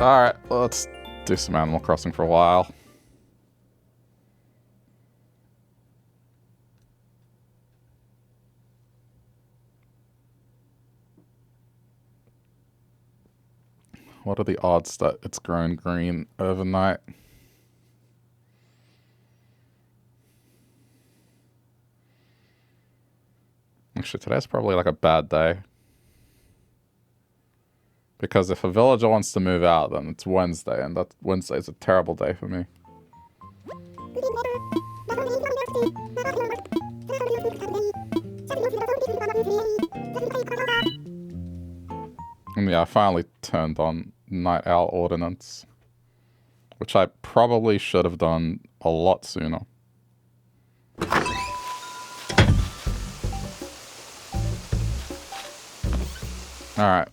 Alright, let's do some Animal Crossing for a while. What are the odds that it's grown green overnight? Actually, today's probably like a bad day. Because if a villager wants to move out, then it's Wednesday, and that Wednesday's a terrible day for me. And yeah, I finally turned on Night Owl Ordinance, which I probably should have done a lot sooner. Alright.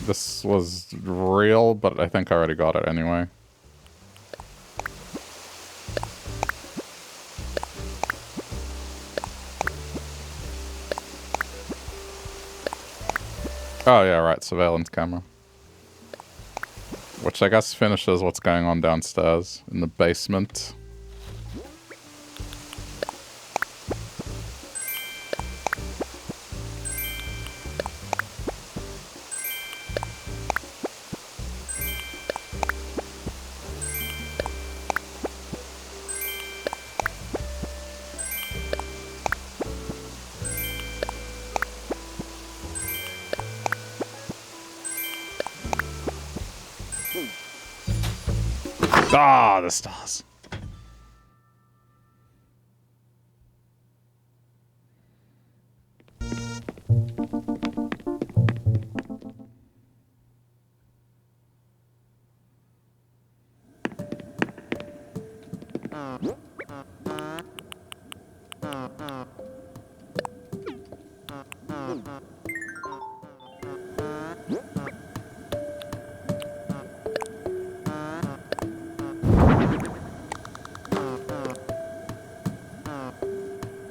This was real, but I think I already got it anyway. Oh yeah, right, surveillance camera. Which I guess finishes what's going on downstairs in the basement. Ah, the stars.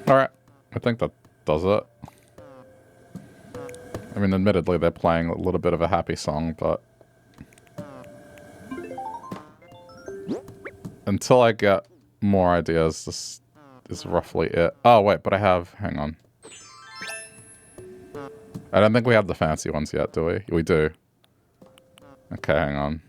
Alright, I think that does it. I mean, admittedly, they're playing a little bit of a happy song, but... until I get more ideas, this is roughly it. Oh, wait, but I have... hang on. I don't think we have the fancy ones yet, do we? We do. Okay, hang on.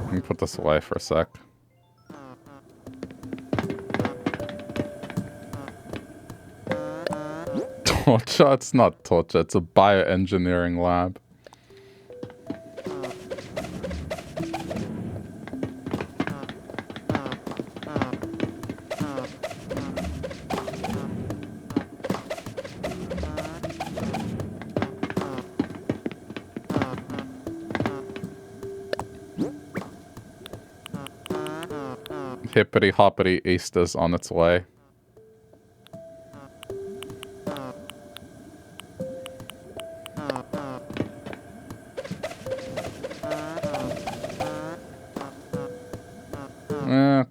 Let me put this away for a sec. Torture? It's not torture, it's a bioengineering lab. Hippity hoppity Easter's on its way.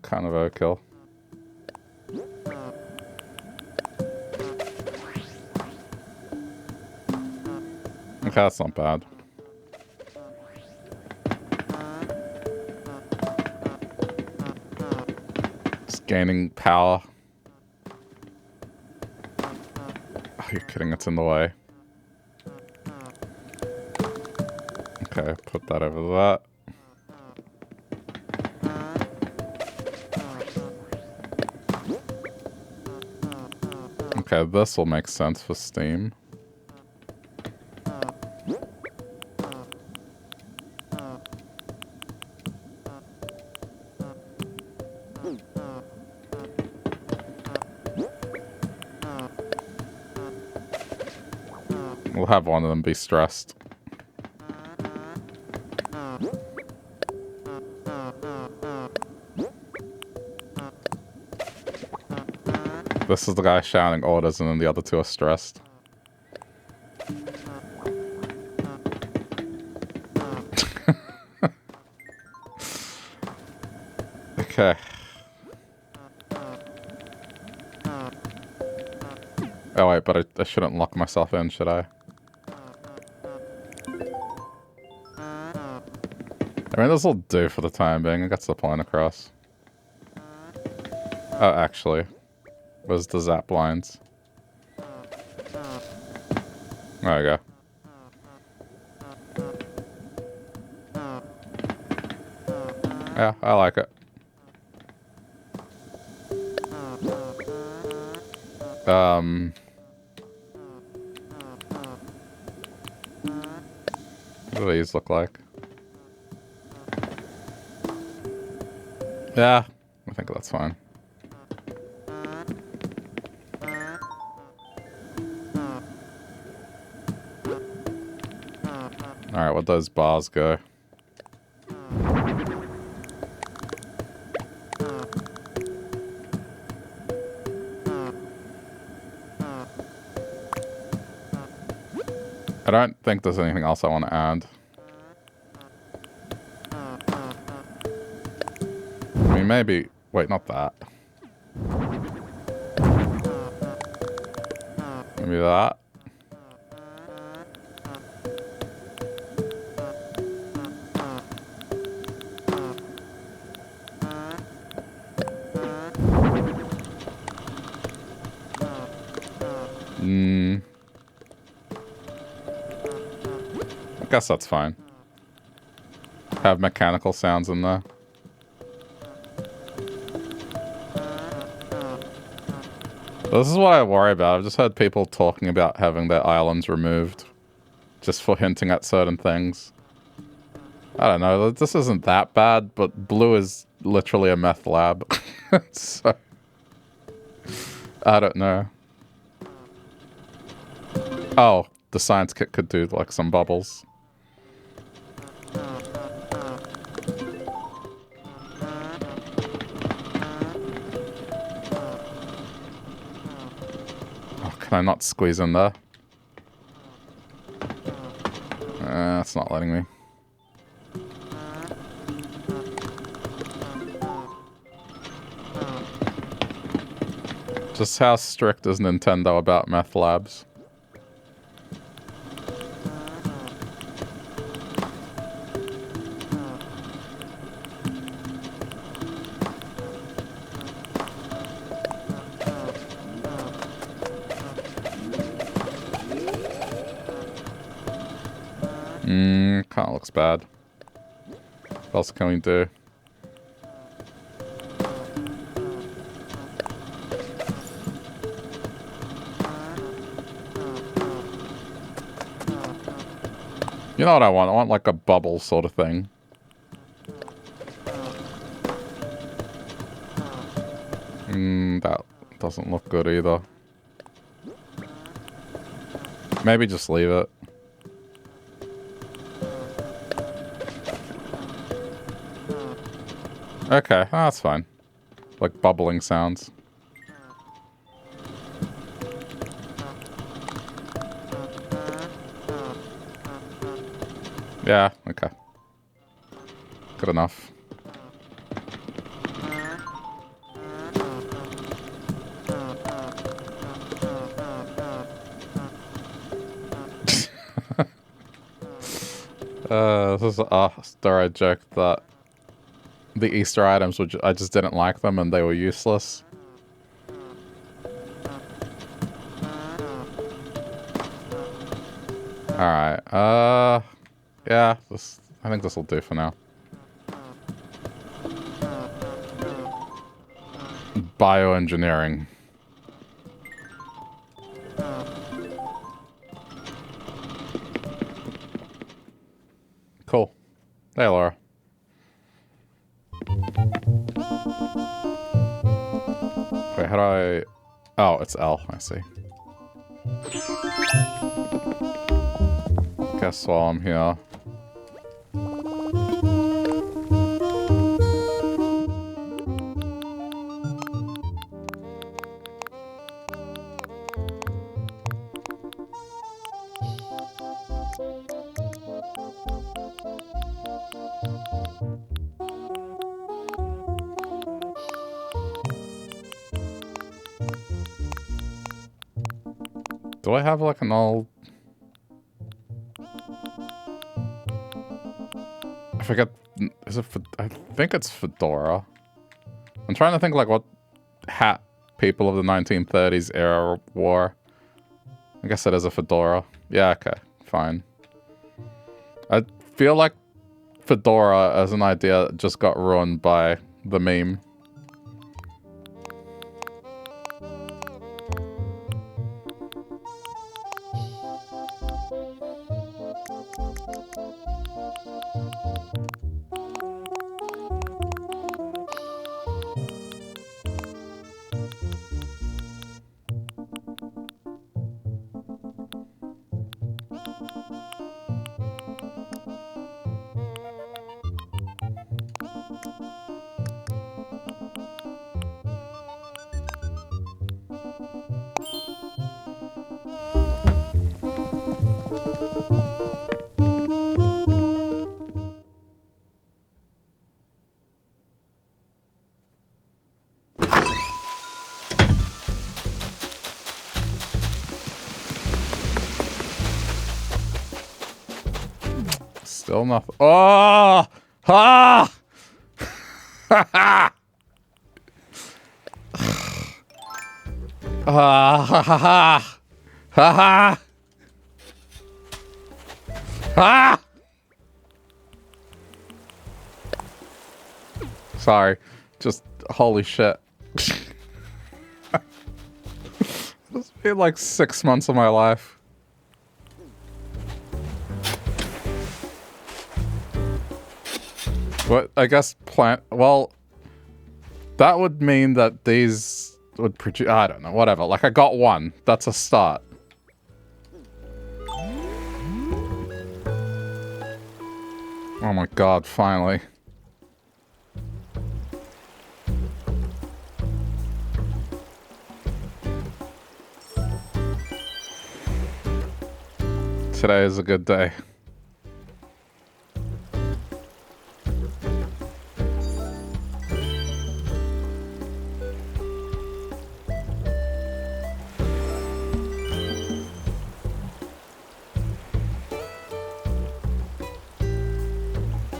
Kind of overkill. Okay, that's not bad. Just gaining power. Oh, you're kidding, it's in the way. Okay, put that over that. Okay, this will make sense for Steam. We'll have one of them be stressed. This is the guy shouting orders and then the other two are stressed. Okay. Oh wait, but I shouldn't lock myself in, should I? I mean, this will do for the time being. It gets the point across. Oh, actually. Where's the zap lines? There we go. Yeah, I like it. What do these look like? Yeah, I think that's fine. Alright, where'd those bars go? I don't think there's anything else I want to add. I mean, maybe... Wait, not that. Maybe that. I guess that's fine. Have mechanical sounds in there. This is what I worry about. I've just heard people talking about having their islands removed. Just for hinting at certain things. I don't know. This isn't that bad, but Blue is literally a meth lab. So... I don't know. Oh, the science kit could do, like, some bubbles. Oh, can I not squeeze in there? It's not letting me. Just how strict is Nintendo about meth labs? Kind of looks bad. What else can we do? You know what I want? I want like a bubble sort of thing. That doesn't look good either. Maybe just leave it. Okay, that's fine. Like bubbling sounds. Yeah, okay. Good enough. This is a story joke that the Easter items were I just didn't like them and they were useless. Alright, yeah, I think this will do for now. Bioengineering. Cool. Hey, Laura. Wait, how do I... Oh, it's L. I see. Guess while I'm here... Do I have like an old... I forget. Is it? I think it's fedora. I'm trying to think like what hat people of the 1930s era wore. I guess it is a fedora. Yeah, okay, fine. I feel like fedora as an idea just got ruined by the meme. Still nothing. Oh! Ah! Ha ha! Ah! Ha ha ha! Ha ha! Ah! Sorry. Just holy shit. It's been like 6 months of my life. What? I guess plant. Well, that would mean that these would produce. I don't know. Whatever. Like I got one. That's a start. Oh my god! Finally. Today is a good day.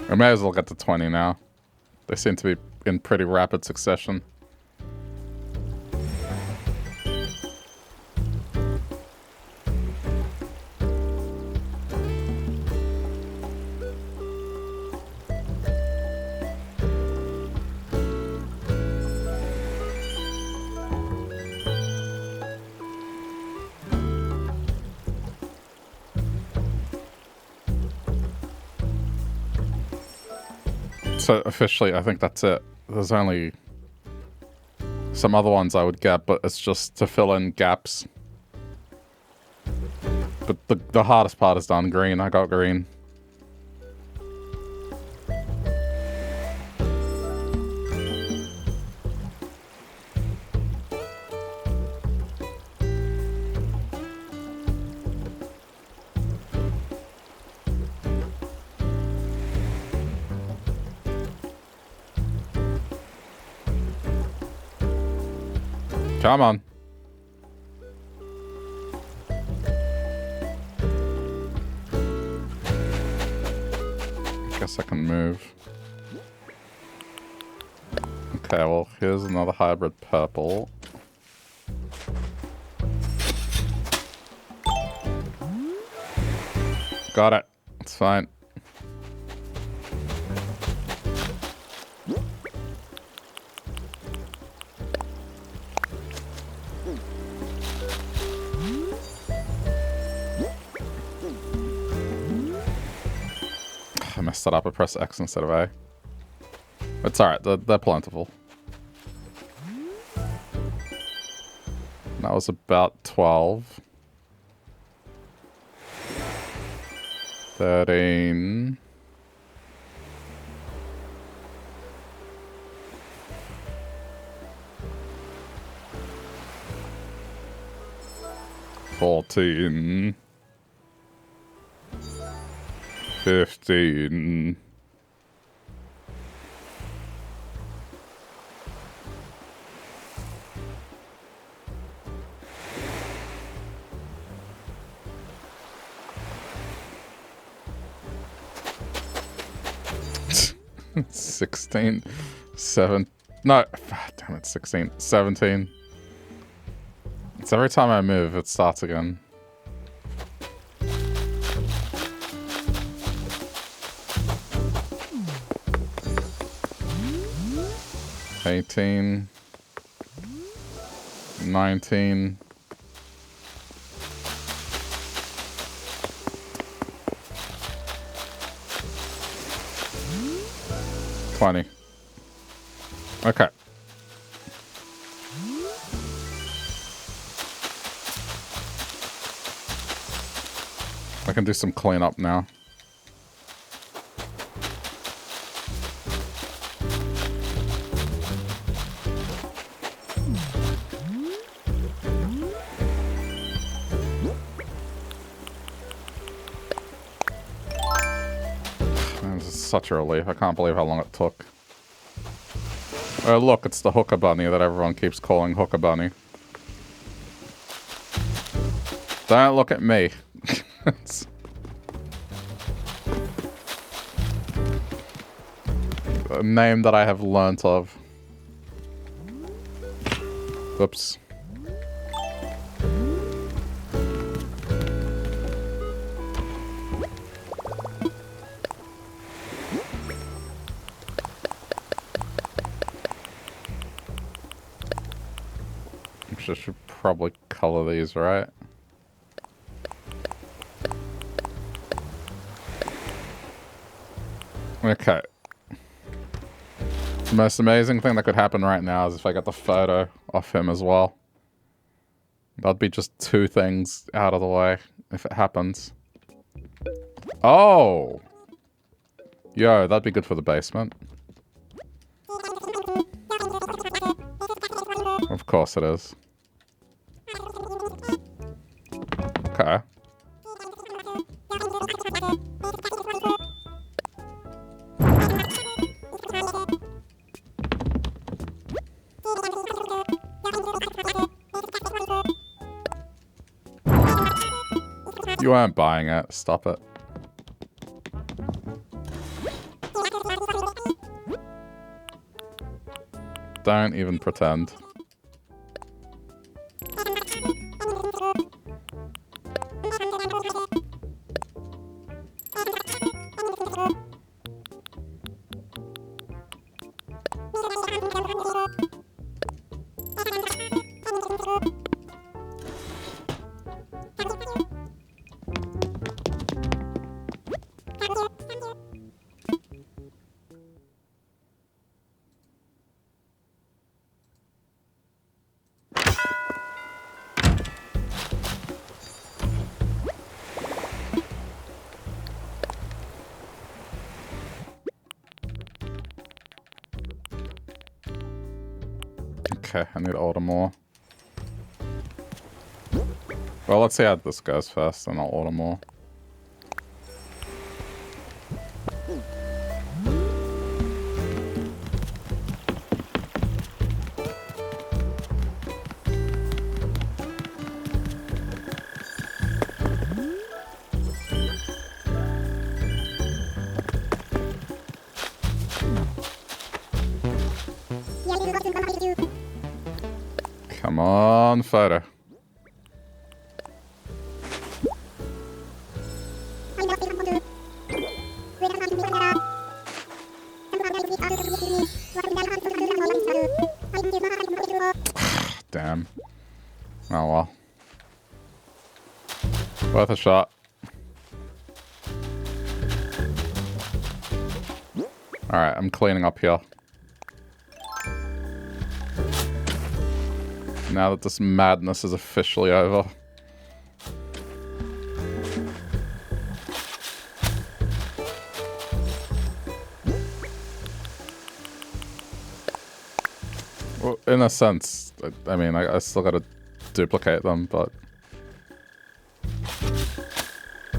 I may as well get to 20 now. They seem to be in pretty rapid succession. So officially, I think that's it. There's only some other ones I would get, but it's just to fill in gaps. But the hardest part is done. Green. I got green. Come on. Guess I can move. Okay, well, here's another hybrid purple. Got it. It's fine. I messed that up. I pressed X instead of A. It's alright. They're plentiful. That was about 12. 13. 14. 15. 16. 16, 7. No, damn it, 16, 17. It's every time I move, it starts again. 18, 19. 20. Okay. I can do some cleanup now. Man, this is such a relief. I can't believe how long it took. Oh, look, it's the hooker bunny that everyone keeps calling hooker bunny. Don't look at me. It's a name that I have learnt of. Oops. I should probably color these, right? Okay. The most amazing thing that could happen right now is if I get the photo off him as well. That'd be just 2 things out of the way if it happens. Oh! Yo, that'd be good for the basement. Of course it is. Okay. You aren't buying it. Stop it. Don't even pretend. Okay, I need to order more. Well, let's see how this goes first, and I'll order more. Come on, photo. Damn. Oh well. Worth a shot. Alright, I'm cleaning up here. Now that this madness is officially over. Well, in a sense, I mean, I still gotta duplicate them, but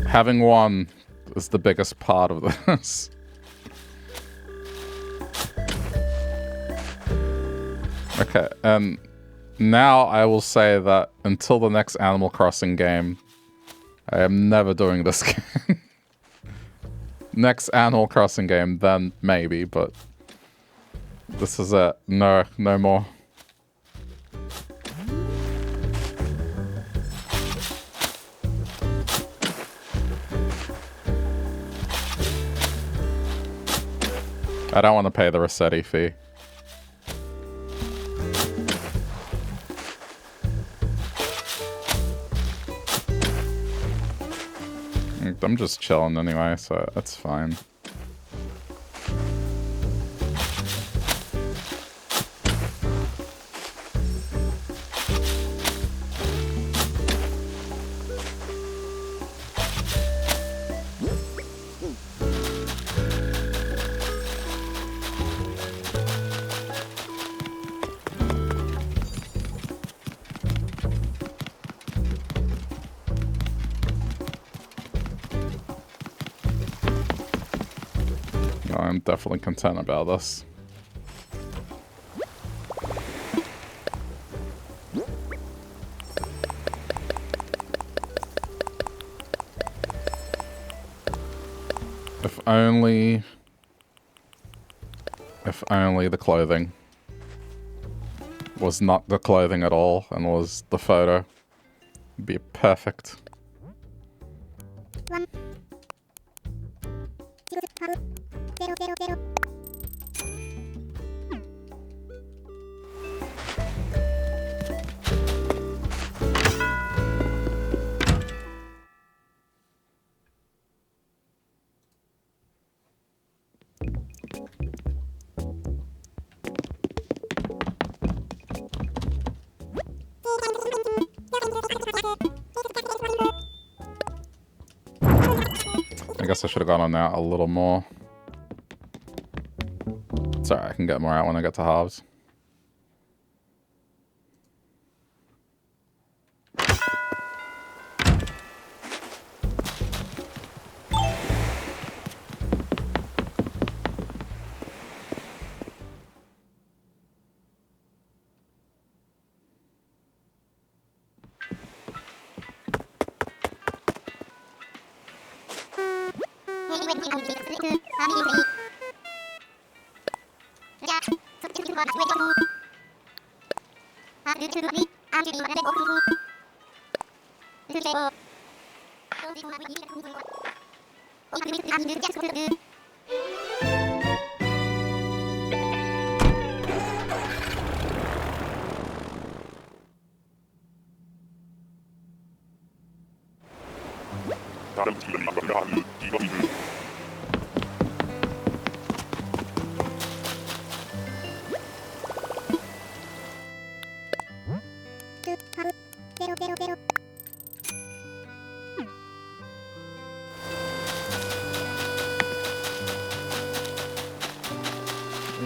having one is the biggest part of this. Okay, and now I will say that until the next Animal Crossing game, I am never doing this game. Next Animal Crossing game, then maybe, but this is it. No, no more. I don't want to pay the Rossetti fee. I'm just chilling anyway, so that's fine. I'm definitely content about this. If only the clothing was not the clothing at all and was the photo. It'd be perfect. I guess I should have gone on that a little more. It's alright, I can get more out when I get to halves.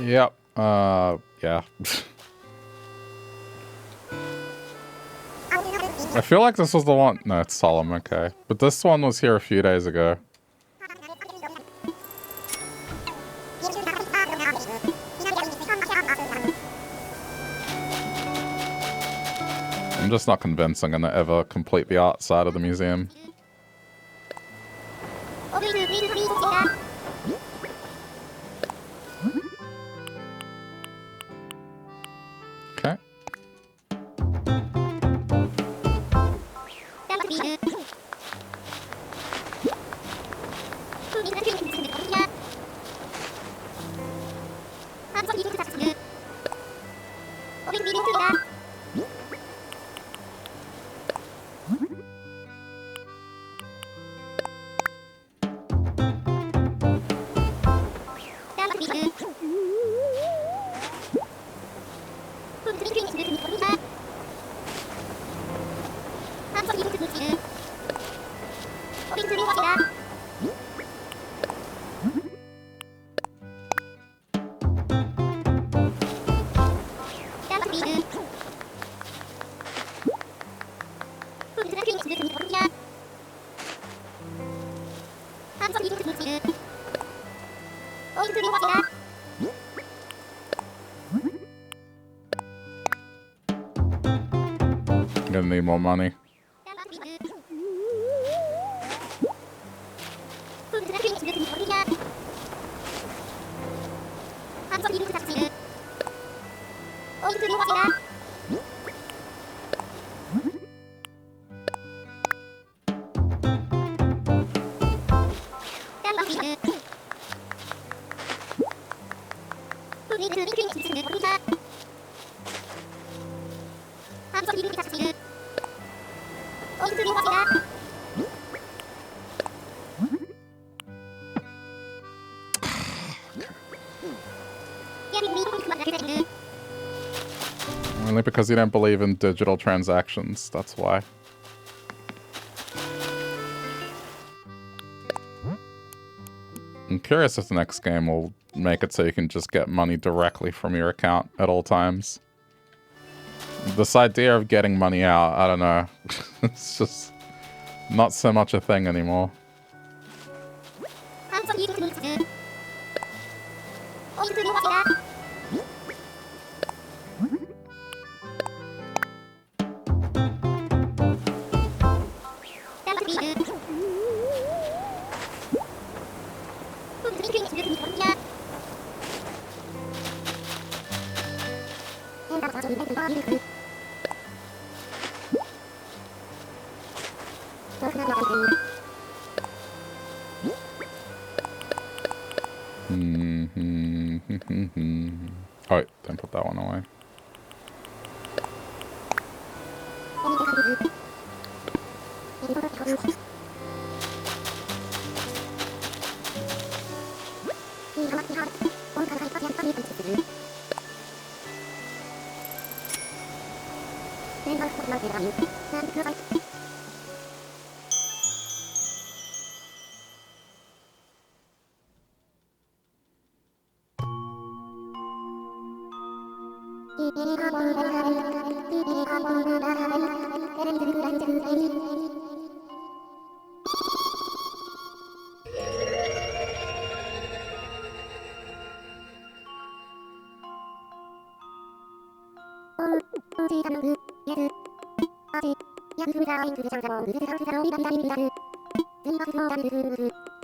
Yep. Yeah. I feel like this was the one. No, it's Solemn, okay. But this one was here a few days ago. I'm just not convinced I'm gonna ever complete the art side of the museum. Okay. Gonna need more money. Only because you don't believe in digital transactions, that's why. I'm curious if the next game will make it so you can just get money directly from your account at all times. This idea of getting money out, I don't know. It's just not so much a thing anymore. Oh, wait, don't put that one away.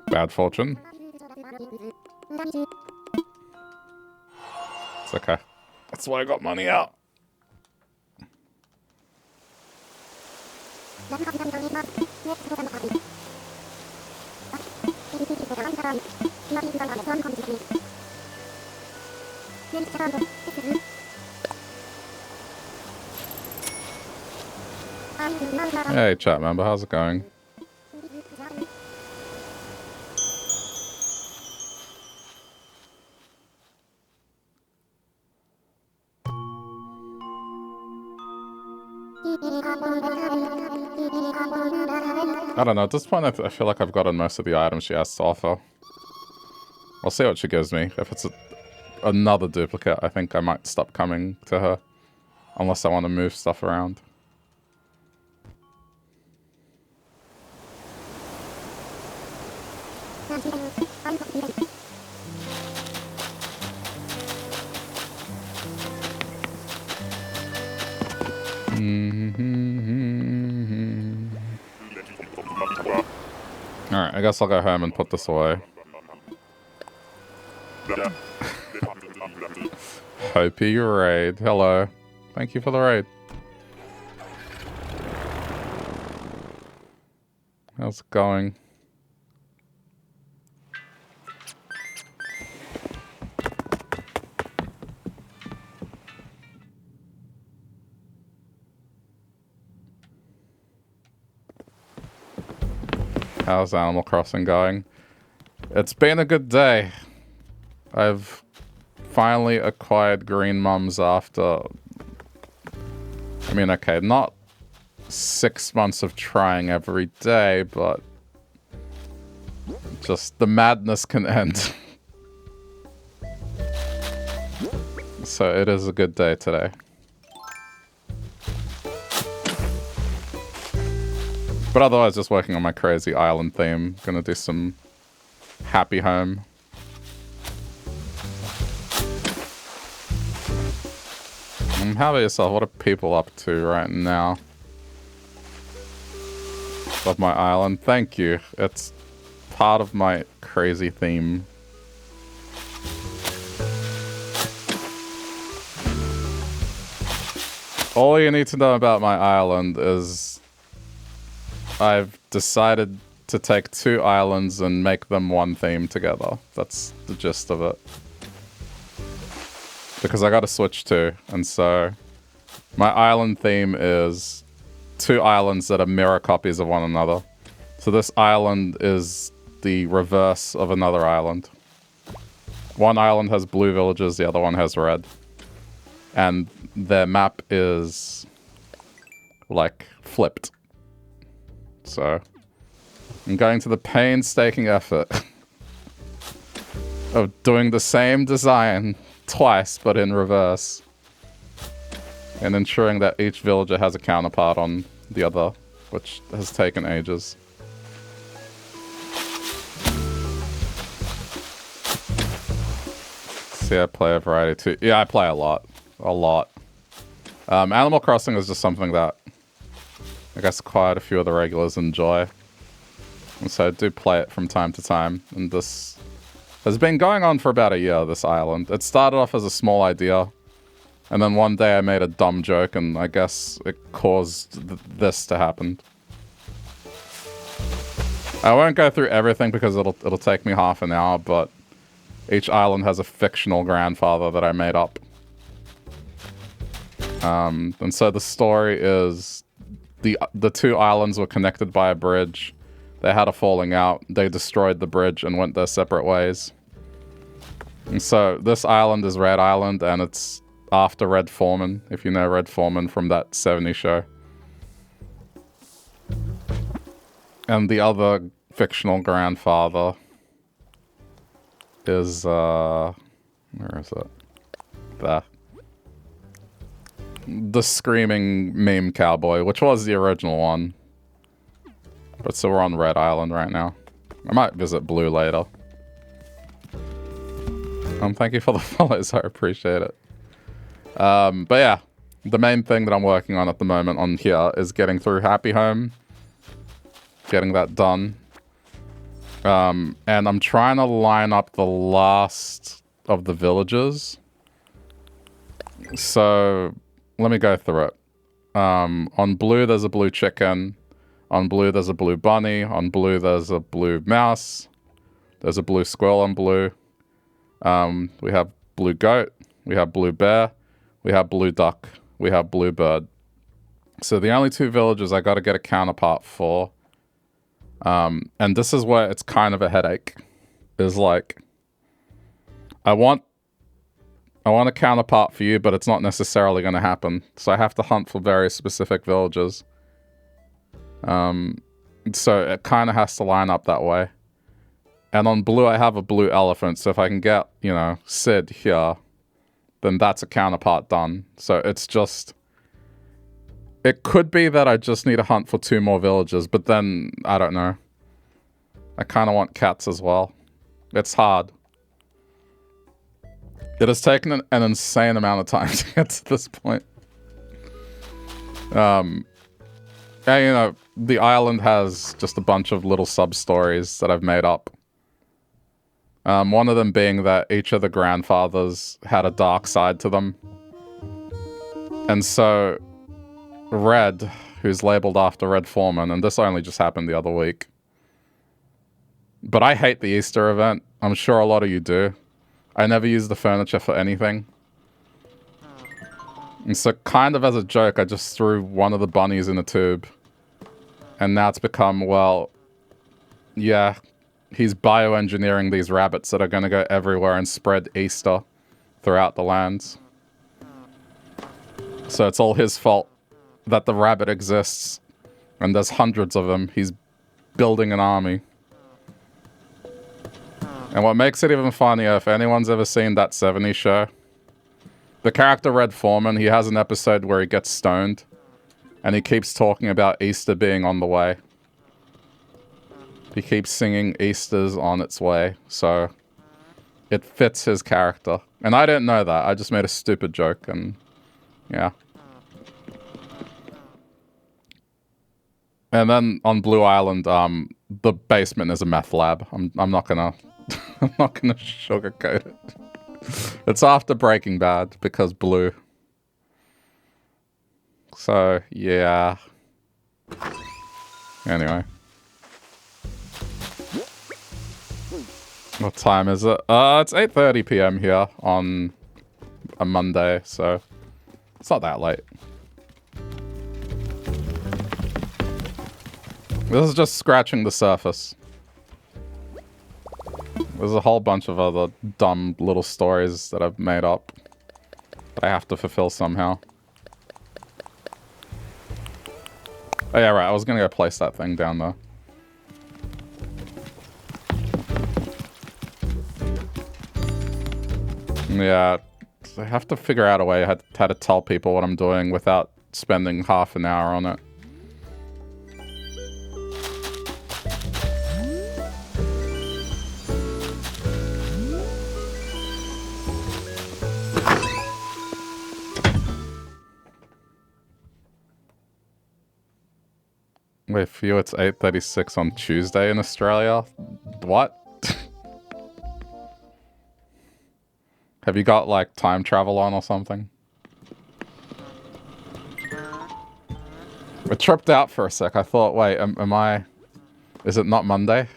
Bad fortune. It's okay. That's why I got money out. Hey, chat member, how's it going? I don't know, at this point I feel like I've gotten most of the items she has to offer. I'll see what she gives me. If it's another duplicate, I think I might stop coming to her. Unless I want to move stuff around. Alright, I guess I'll go home and put this away. Hope you raid. Hello. Thank you for the raid. How's it going? How's Animal Crossing going? It's been a good day. I've finally acquired green mums after... I mean, okay, not 6 months of trying every day, but... just the madness can end. So it is a good day today. But otherwise, just working on my crazy island theme. Gonna do some happy home. How about yourself? What are people up to right now? Love my island. Thank you. It's part of my crazy theme. All you need to know about my island is I've decided to take 2 islands and make them one theme together. That's the gist of it. Because I got to switch to, and so my island theme is 2 islands that are mirror copies of one another. So this island is the reverse of another island. One island has blue villages, the other one has red. And their map is like flipped. So I'm going to the painstaking effort of doing the same design twice but in reverse. And ensuring that each villager has a counterpart on the other, which has taken ages. See, I play a variety too. Yeah, I play a lot. A lot. Animal Crossing is just something that I guess quite a few of the regulars enjoy. And so I do play it from time to time. And this has been going on for about a year, this island. It started off as a small idea. And then one day I made a dumb joke, and I guess it caused this to happen. I won't go through everything because it'll take me half an hour, but each island has a fictional grandfather that I made up. And so the story is the 2 islands were connected by a bridge. They had a falling out. They destroyed the bridge and went their separate ways. And so this island is Red Island, and it's after Red Foreman, if you know Red Foreman from that 70s show. And the other fictional grandfather is, where is it? There. The screaming meme cowboy, which was the original one. But so we're on Red Island right now. I might visit Blue later. Thank you for the follows, I appreciate it. But yeah, the main thing that I'm working on at the moment on here is getting through Happy Home. Getting that done. And I'm trying to line up the last of the villages. So let me go through it. On blue, there's a blue chicken. On blue, there's a blue bunny. On blue, there's a blue mouse. There's a blue squirrel on blue. We have blue goat. We have blue bear. We have blue duck. We have blue bird. So the only 2 villages I got to get a counterpart for. And this is where it's kind of a headache. Is like, I want a counterpart for you, but it's not necessarily going to happen. So I have to hunt for very specific villages. So it kind of has to line up that way. And on blue, I have a blue elephant. So if I can get, you know, Sid here, then that's a counterpart done. So it's just... It could be that I just need to hunt for 2 more villages, but then, I don't know. I kind of want cats as well. It's hard. It has taken an insane amount of time to get to this point. And, you know, the island has just a bunch of little sub-stories that I've made up. One of them being that each of the grandfathers had a dark side to them. And so... Red, who's labeled after Red Foreman, and this only just happened the other week. But I hate the Easter event. I'm sure a lot of you do. I never use the furniture for anything. And so kind of as a joke, I just threw one of the bunnies in a tube. And now it's become, well, yeah, he's bioengineering these rabbits that are going to go everywhere and spread Easter throughout the lands. So it's all his fault that the rabbit exists, and there's hundreds of them. He's building an army. And what makes it even funnier, if anyone's ever seen that 70s show, the character Red Foreman, he has an episode where he gets stoned, and he keeps talking about Easter being on the way. He keeps singing Easter's on its way, so it fits his character. And I didn't know that. I just made a stupid joke, and yeah. And then on Blue Island, the basement is a meth lab. I'm not gonna I'm not gonna sugarcoat it. It's after Breaking Bad because blue. So, yeah. Anyway. What time is it? It's 8:30 p.m. here on a Monday, so it's not that late. This is just scratching the surface. There's a whole bunch of other dumb little stories that I've made up that I have to fulfill somehow. Oh yeah, right, I was gonna go place that thing down there. Yeah, I have to figure out a way how to tell people what I'm doing without spending half an hour on it. Wait, for you it's 8:36 on Tuesday in Australia? What? Have you got, like, time travel on or something? I tripped out for a sec. I thought, wait, am I... Is it not Monday?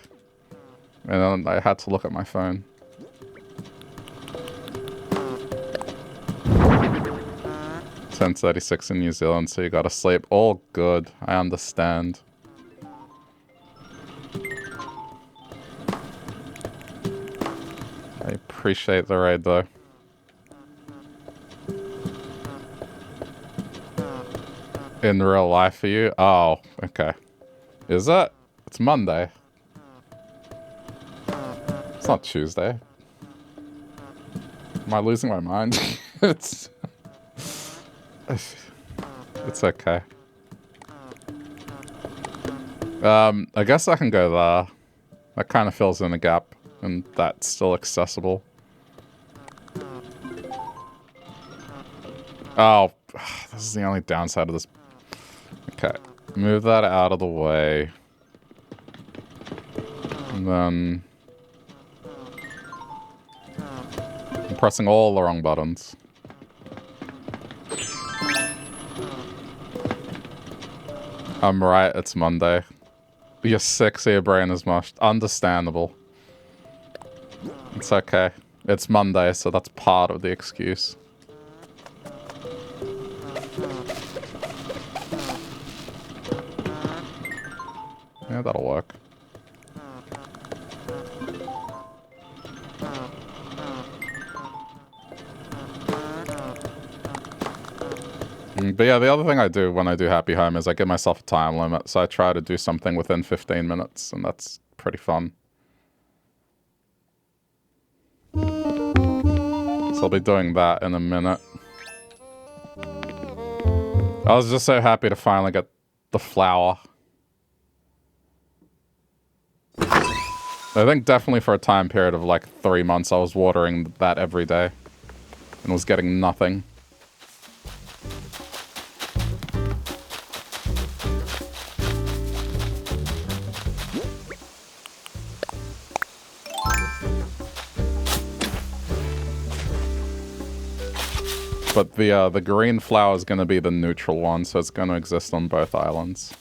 And then I had to look at my phone. It's 10:36 in New Zealand, so you gotta sleep. All good. I understand. I appreciate the raid, though. In real life for you? Oh, okay. Is it? It's Monday. It's not Tuesday. Am I losing my mind? It's okay. I guess I can go there. That kind of fills in a gap, and that's still accessible. Oh, this is the only downside of this. Okay, move that out of the way. And then... I'm pressing all the wrong buttons. I'm right, it's Monday. You're sick, so your brain is mushed. Understandable. It's okay. It's Monday, so that's part of the excuse. Yeah, that'll work. But yeah, the other thing I do when I do Happy Home is I give myself a time limit, so I try to do something within 15 minutes, and that's pretty fun. So I'll be doing that in a minute. I was just so happy to finally get the flower. I think definitely for a time period of like 3 months, I was watering that every day and was getting nothing. But the green flower is going to be the neutral one, so it's going to exist on both islands.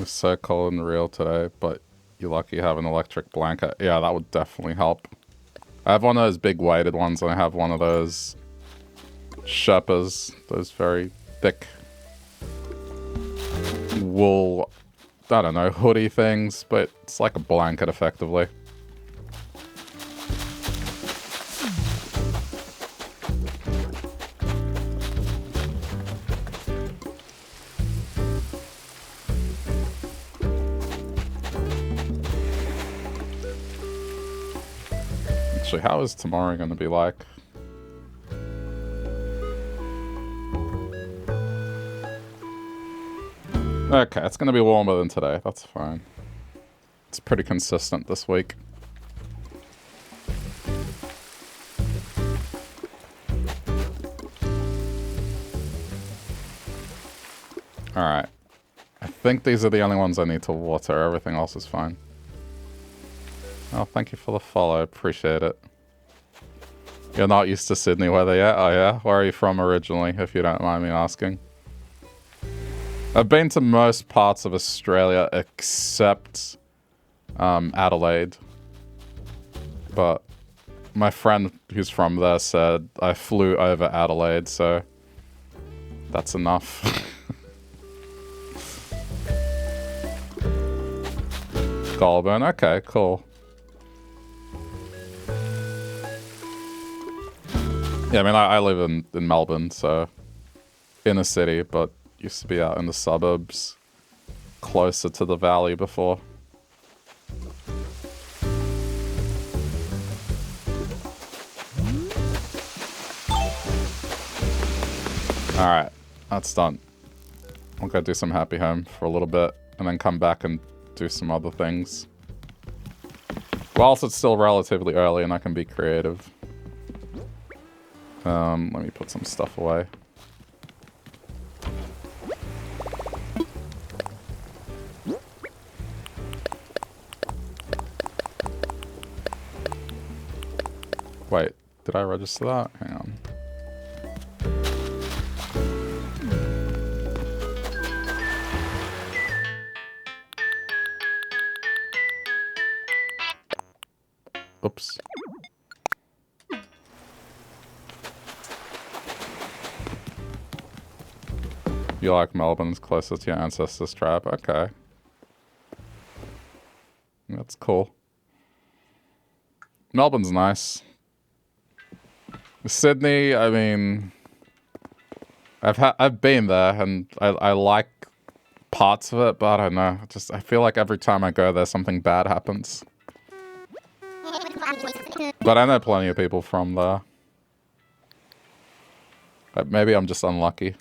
So cold and real today, but you're lucky you have an electric blanket. Yeah, that would definitely help. I have one of those big weighted ones, and I have one of those Sherpas, those very thick wool, I don't know, hoodie things, but it's like a blanket effectively. Actually, how is tomorrow going to be like? Okay, it's going to be warmer than today. That's fine. It's pretty consistent this week. Alright. I think these are the only ones I need to water. Everything else is fine. Oh, thank you for the follow. Appreciate it. You're not used to Sydney weather yet? Oh yeah? Where are you from originally, if you don't mind me asking? I've been to most parts of Australia except Adelaide. But my friend who's from there said I flew over Adelaide, so that's enough. Goulburn, okay, cool. Yeah, I mean, I live in Melbourne, so inner city, but used to be out in the suburbs, closer to the valley before. Alright, that's done. I'll go do some Happy Home for a little bit, and then come back and do some other things. Whilst it's still relatively early and I can be creative. Let me put some stuff away. Wait, did I register that? Hang on. Oops. You like Melbourne's closest to your ancestors' tribe? Okay. That's cool. Melbourne's nice. Sydney, I mean, I've been there and I like parts of it, but I don't know. I feel like every time I go there, something bad happens. But I know plenty of people from there. Maybe I'm just unlucky.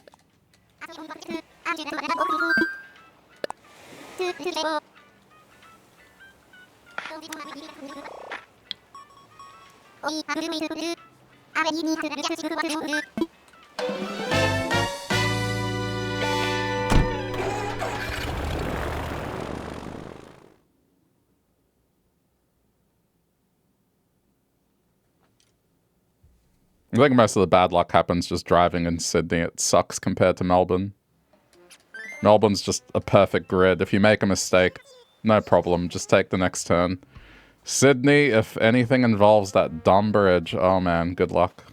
I think most of the bad luck happens just driving in Sydney. It sucks compared to Melbourne. Melbourne's just a perfect grid. If you make a mistake, no problem. Just take the next turn. Sydney, if anything involves that dumb bridge, oh man, good luck.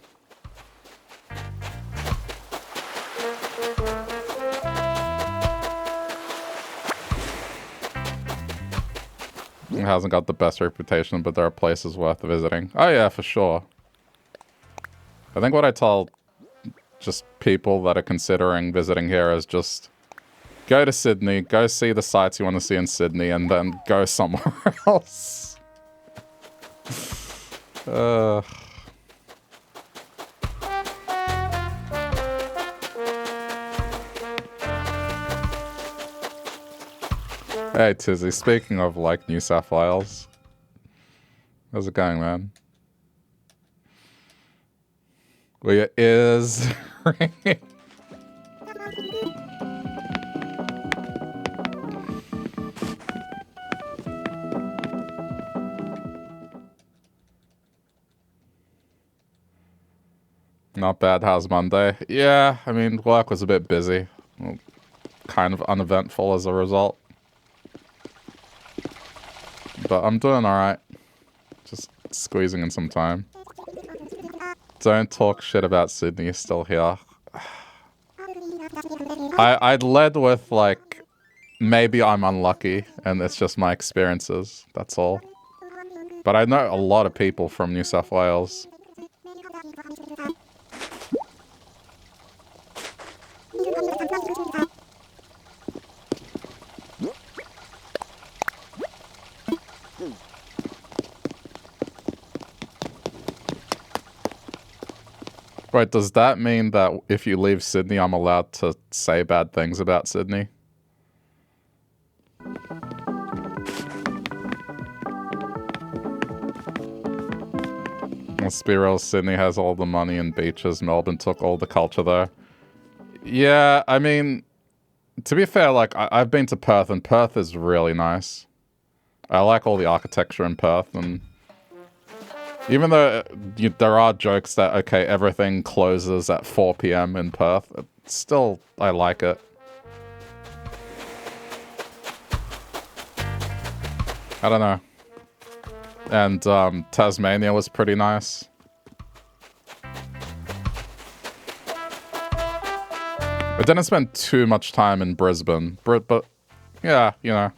It hasn't got the best reputation, but there are places worth visiting. Oh yeah, for sure. I think what I tell just people that are considering visiting here is just go to Sydney, go see the sights you want to see in Sydney, and then go somewhere else. Hey Tizzy, speaking of like New South Wales, how's it going, man? Well, your ears ringing. Not bad. How's Monday? Yeah, I mean, work was a bit busy. Well, kind of uneventful as a result. But I'm doing alright. Just squeezing in some time. Don't talk shit about Sydney, you're still here. I'd led with, like, maybe I'm unlucky, and it's just my experiences, that's all. But I know a lot of people from New South Wales. Wait, does that mean that if you leave Sydney, I'm allowed to say bad things about Sydney? Let's be real, Sydney has all the money and beaches. Melbourne took all the culture there. Yeah, I mean, to be fair, like, I've been to Perth, and Perth is really nice. I like all the architecture in Perth, and even though there are jokes that, okay, everything closes at 4 p.m. in Perth, still, I like it. I don't know. And Tasmania was pretty nice. I didn't spend too much time in Brisbane, but yeah, you know,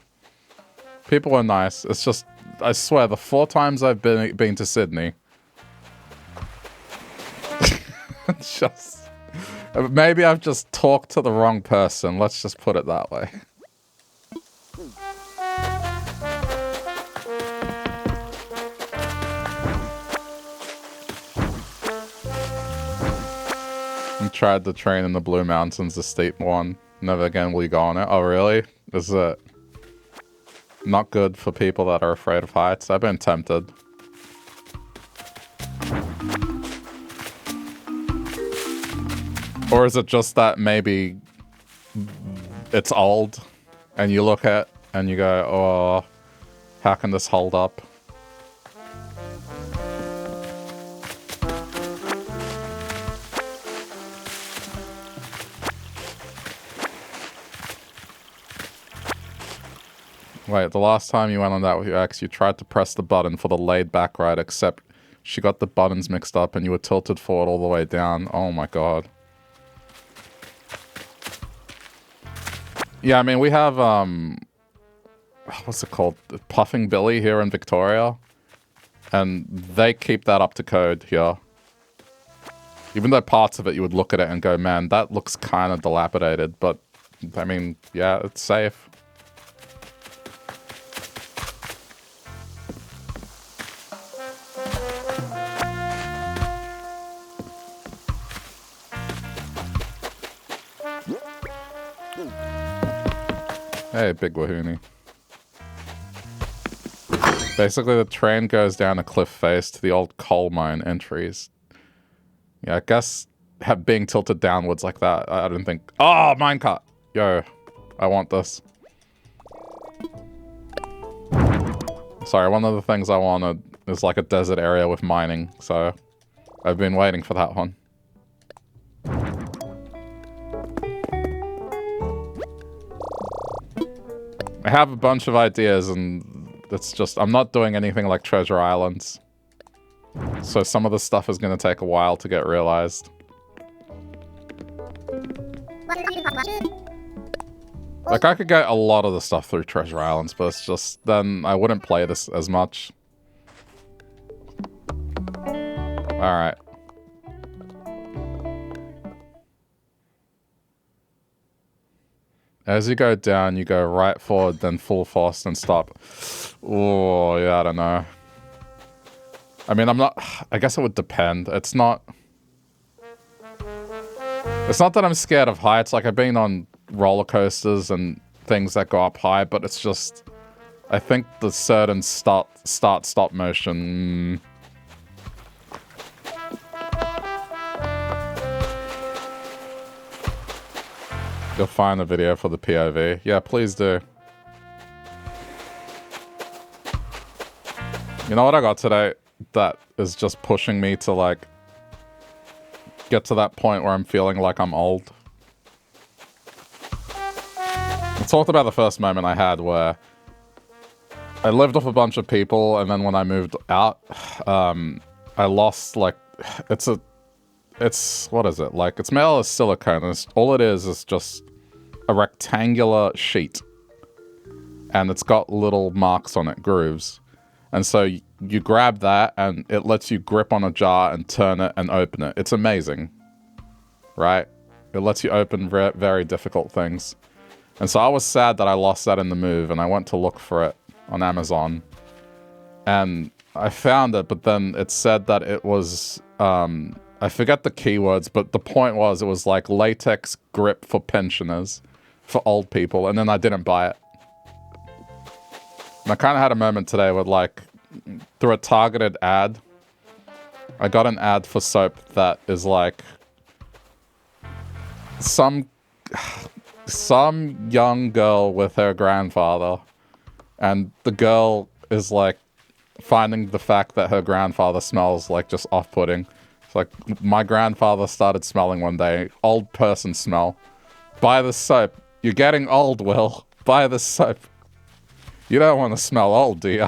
people are nice. It's just, I swear, the 4 times I've been to Sydney, just maybe I've just talked to the wrong person. Let's just put it that way. Tried the train in the Blue Mountains, the steep one. Never again will you go on it. Oh, really? Is it not good for people that are afraid of heights? I've been tempted. Or is it just that maybe it's old and you look at it and you go, oh, how can this hold up? Wait, the last time you went on that with your ex, you tried to press the button for the laid-back ride, except she got the buttons mixed up and you were tilted forward all the way down. Oh my god. Yeah, I mean, we have, what's it called? Puffing Billy here in Victoria. And they keep that up to code here. Even though parts of it, you would look at it and go, man, that looks kind of dilapidated. But, I mean, yeah, it's safe. Hey, Big Wahoonie. Basically, the train goes down a cliff face to the old coal mine entries. Yeah, I guess being tilted downwards like that, I don't think... Oh, minecart! Yo, I want this. Sorry, one of the things I wanted is like a desert area with mining, so I've been waiting for that one. I have a bunch of ideas, and it's just, I'm not doing anything like Treasure Islands. So some of the stuff is going to take a while to get realized. Like, I could get a lot of the stuff through Treasure Islands, but it's just, then I wouldn't play this as much. Alright. As you go down, you go right forward, then full force, then stop. Oh, yeah, I don't know. I mean, I guess it would depend. It's not that I'm scared of heights. Like, I've been on roller coasters and things that go up high, but it's just, I think the certain stop motion. You'll find the video for the POV. Yeah, please do. You know what I got today that is just pushing me to, like, get to that point where I'm feeling like I'm old? I talked about the first moment I had where I lived with a bunch of people, and then when I moved out, I lost, like, it's, what is it? Like, it's made out of silicone, and all it is just a rectangular sheet. And it's got little marks on it, grooves. And so you grab that, and it lets you grip on a jar and turn it and open it. It's amazing. Right? It lets you open very difficult things. And so I was sad that I lost that in the move, and I went to look for it on Amazon. And I found it, but then it said that it was I forget the keywords, but the point was it was like latex grip for pensioners, for old people, and then I didn't buy it. And I kind of had a moment today with like, through a targeted ad, I got an ad for soap that is like some young girl with her grandfather, and the girl is like finding the fact that her grandfather smells like just off-putting. It's like, my grandfather started smelling one day, old person smell. Buy the soap. You're getting old, Will. Buy the soap. You don't want to smell old, do you?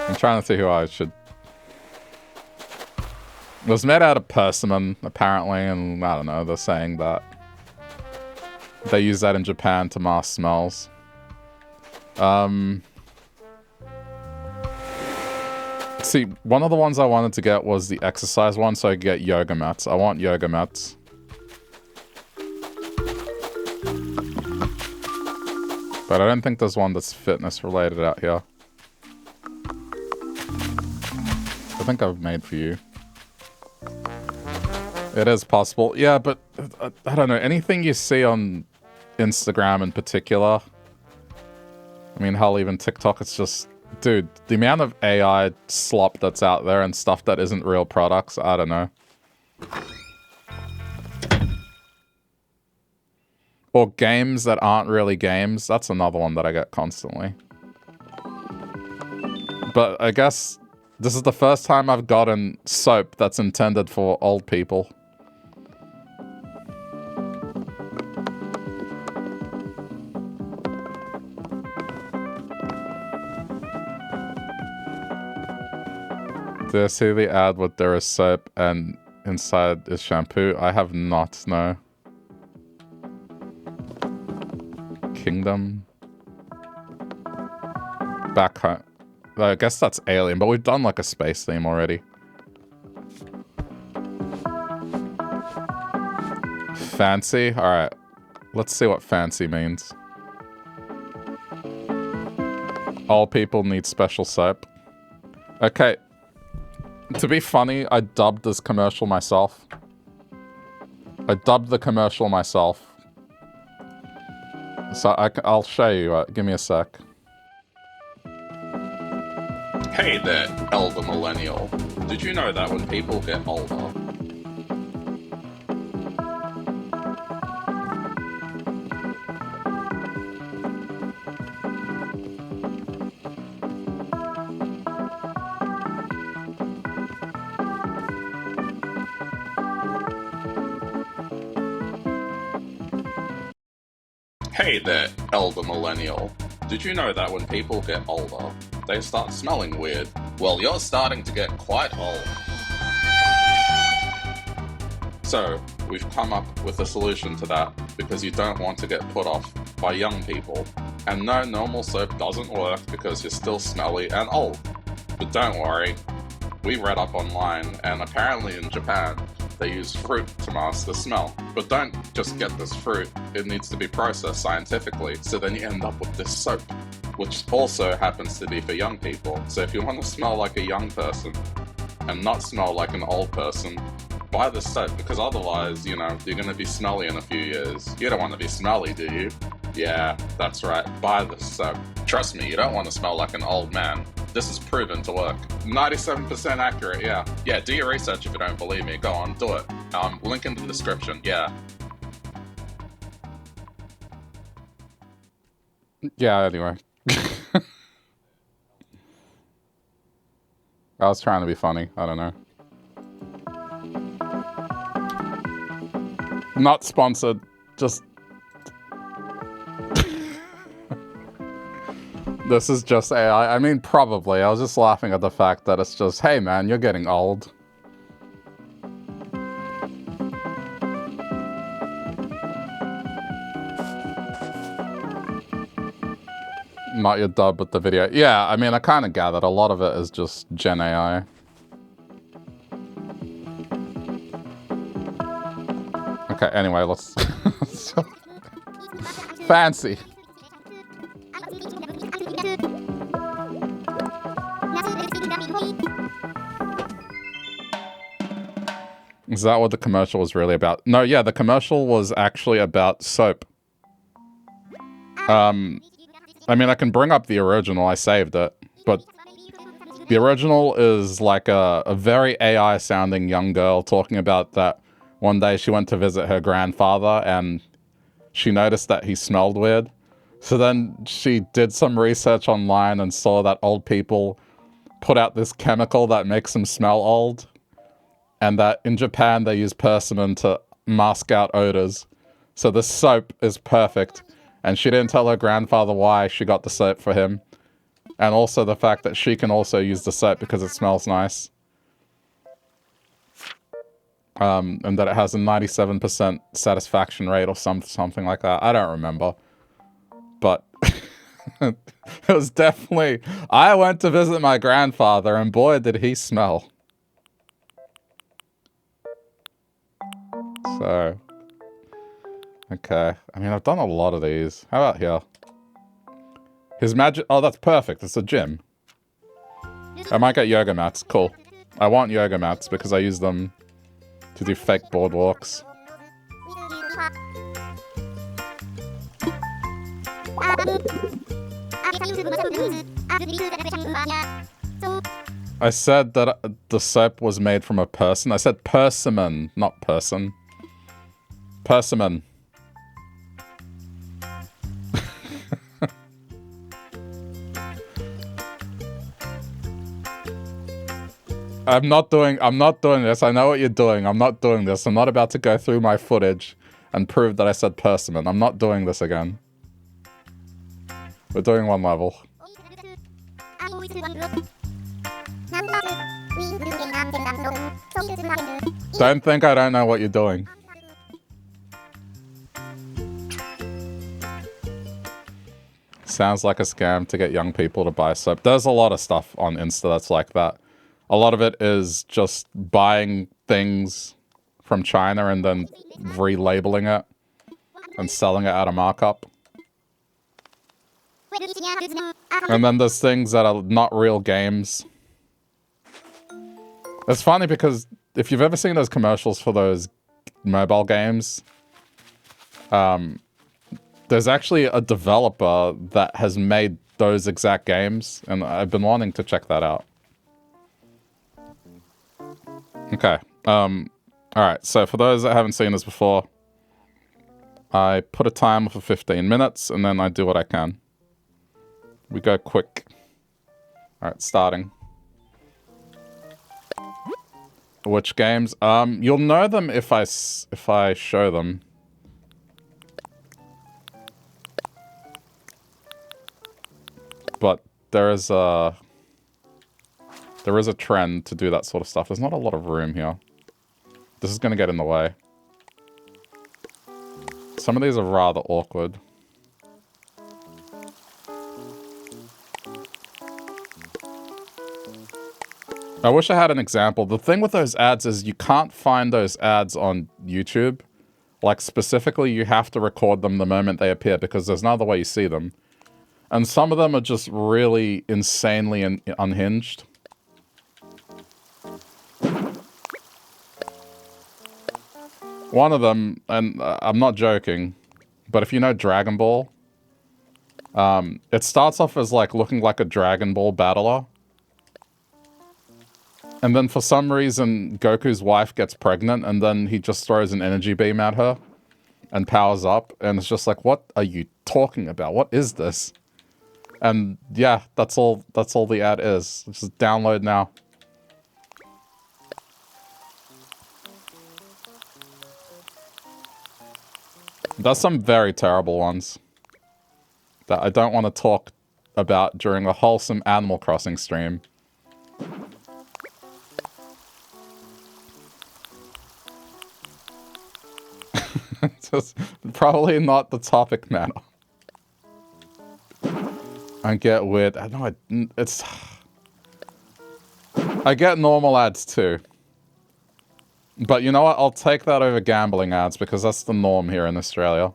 I'm trying to see who I should... It was made out of persimmon, apparently, and I don't know, they're saying that they use that in Japan to mask smells. See, one of the ones I wanted to get was the exercise one, so I could get yoga mats. I want yoga mats. But I don't think there's one that's fitness related out here. I think I've made for you. It is possible. Yeah, but I don't know. Anything you see on Instagram in particular, I mean, hell, even TikTok, it's just, dude, the amount of AI slop that's out there and stuff that isn't real products, I don't know. Or games that aren't really games, that's another one that I get constantly. But I guess this is the first time I've gotten soap that's intended for old people. Did I see the ad with there is soap and inside is shampoo? I have not, no. Kingdom. Back home. I guess that's Alien, but we've done like a space theme already. Fancy? Alright. Let's see what fancy means. All people need special soap. Okay. To be funny, I dubbed this commercial myself. I dubbed the commercial myself. So I'll show you. Give me a sec. Hey there, elder millennial. Did you know that when people get older... Hey there, elder millennial. Did you know that when people get older, they start smelling weird? Well, you're starting to get quite old. So, we've come up with a solution to that, because you don't want to get put off by young people. And no, normal soap doesn't work because you're still smelly and old. But don't worry, we read up online, and apparently in Japan, they use fruit to mask the smell. But don't just get this fruit, it needs to be processed scientifically, so then you end up with this soap, which also happens to be for young people. So if you want to smell like a young person, and not smell like an old person, buy this soap, because otherwise, you know, you're gonna be smelly in a few years. You don't want to be smelly, do you? Yeah, that's right, buy this soap. Trust me, you don't want to smell like an old man. This is proven to work. 97% accurate, yeah. Yeah, do your research if you don't believe me. Go on, do it. Link in the description, yeah. Yeah, anyway. I was trying to be funny. I don't know. Not sponsored. Just... This is just AI. I mean, probably. I was just laughing at the fact that it's just, hey man, you're getting old. Not your dub with the video. Yeah, I mean, I kind of gathered. A lot of it is just Gen AI. Okay, anyway, let's... Fancy. Is that what the commercial was really about? No, yeah, the commercial was actually about soap. I mean, I can bring up the original. I saved it. But the original is like a very AI-sounding young girl talking about that one day she went to visit her grandfather and she noticed that he smelled weird. So then she did some research online and saw that old people put out this chemical that makes them smell old. And that in Japan they use persimmon to mask out odors. So the soap is perfect. And she didn't tell her grandfather why she got the soap for him. And also the fact that she can also use the soap because it smells nice. And that it has a 97% satisfaction rate or something like that. I don't remember. But it was definitely... I went to visit my grandfather and boy did he smell. So... Okay. I mean, I've done a lot of these. How about here? His magic... Oh, that's perfect. It's a gym. I might get yoga mats. Cool. I want yoga mats because I use them to do fake boardwalks. I said that the soap was made from a person. I said persimmon, not person. Persimmon. I'm not doing this. I know what you're doing. I'm not doing this. I'm not about to go through my footage and prove that I said persimmon. I'm not doing this again. We're doing one level. Don't think I don't know what you're doing. Sounds like a scam to get young people to buy soap. There's a lot of stuff on Insta that's like that. A lot of it is just buying things from China and then relabeling it and selling it at a markup. And then there's things that are not real games. It's funny because if you've ever seen those commercials for those mobile games, there's actually a developer that has made those exact games, and I've been wanting to check that out. Okay. Alright, so for those that haven't seen this before, I put a timer for 15 minutes, and then I do what I can. We go quick. Alright, starting. Which games? You'll know them if I show them. But there is a trend to do that sort of stuff. There's not a lot of room here. This is going to get in the way. Some of these are rather awkward. I wish I had an example. The thing with those ads is you can't find those ads on YouTube. Like, specifically, you have to record them the moment they appear because there's no other way you see them. And some of them are just really insanely unhinged. One of them, and I'm not joking, but if you know Dragon Ball, it starts off as like looking like a Dragon Ball battler. And then for some reason, Goku's wife gets pregnant and then he just throws an energy beam at her and powers up. And it's just like, what are you talking about? What is this? And yeah, that's all the ad is. Just download now. There's some very terrible ones that I don't want to talk about during a wholesome Animal Crossing stream. Just probably not the topic matter. I get weird. I know it's. I get normal ads too. But you know what? I'll take that over gambling ads because that's the norm here in Australia.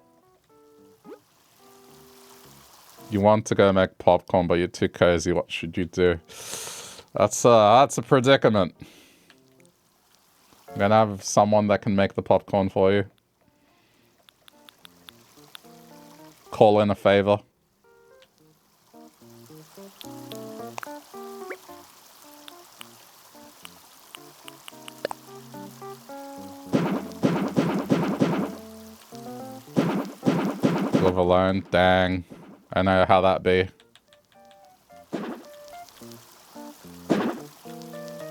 You want to go make popcorn, but you're too cozy. What should you do? That's a predicament. I'm gonna have someone that can make the popcorn for you. Call in a favor. Live alone? Dang. I know how that be.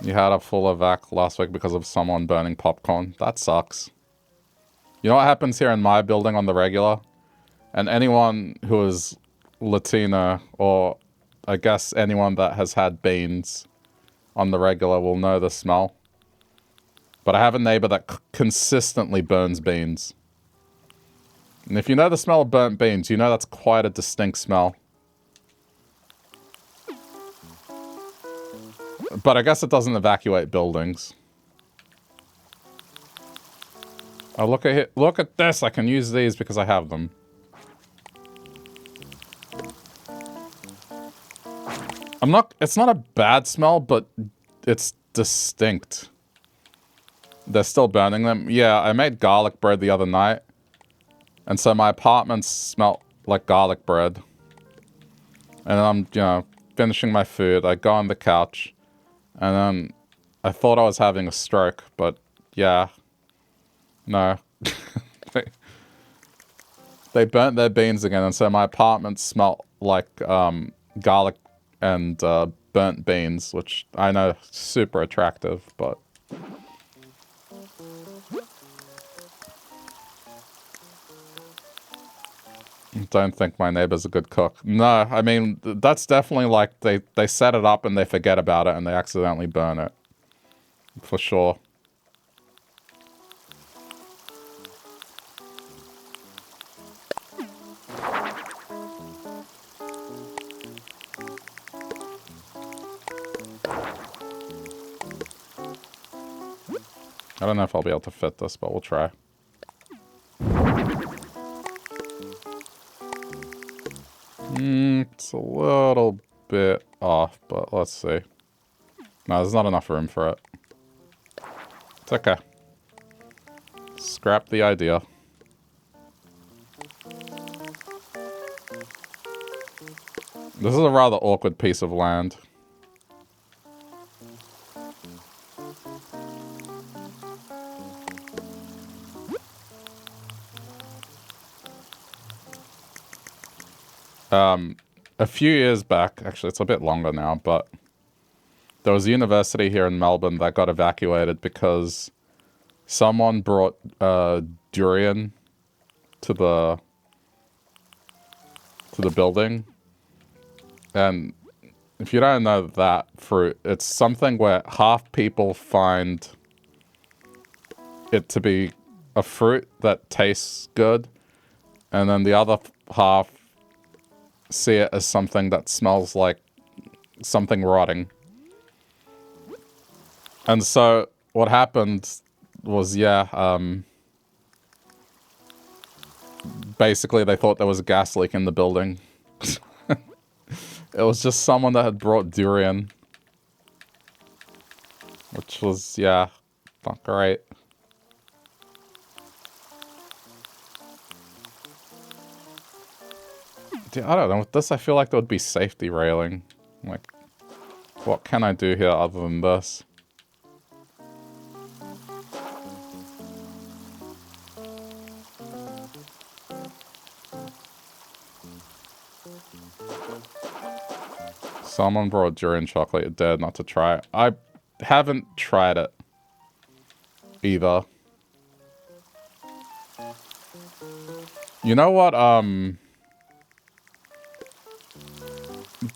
You had a full evac last week because of someone burning popcorn. That sucks. You know what happens here in my building on the regular? And anyone who is Latino, or I guess anyone that has had beans on the regular will know the smell. But I have a neighbor that consistently burns beans. And if you know the smell of burnt beans, you know that's quite a distinct smell. But I guess it doesn't evacuate buildings. Oh, look at this. I can use these because I have them. It's not a bad smell, but it's distinct. They're still burning them. Yeah, I made garlic bread the other night. And so my apartment smelled like garlic bread. And I'm, you know, finishing my food. I go on the couch. And then I thought I was having a stroke, but yeah. No. They burnt their beans again, and so my apartment smelled like garlic and burnt beans, which I know super attractive, but don't think my neighbor's a good cook. No, I mean, that's definitely like they set it up and they forget about it and they accidentally burn it. For sure. I don't know if I'll be able to fit this, but we'll try. It's a little bit off, but let's see. No, there's not enough room for it. It's okay. Scrap the idea. This is a rather awkward piece of land. A few years back, actually it's a bit longer now, but there was a university here in Melbourne that got evacuated because someone brought durian to the building. And if you don't know that fruit, it's something where half people find it to be a fruit that tastes good, and then the other half see it as something that smells like something rotting. And so what happened was, basically they thought there was a gas leak in the building. It was just someone that had brought durian. Which was, not great. Dude, I don't know. With this, I feel like there would be safety railing. Like, what can I do here other than this? Someone brought durian chocolate. You're dead not to try it. I haven't tried it either. You know what?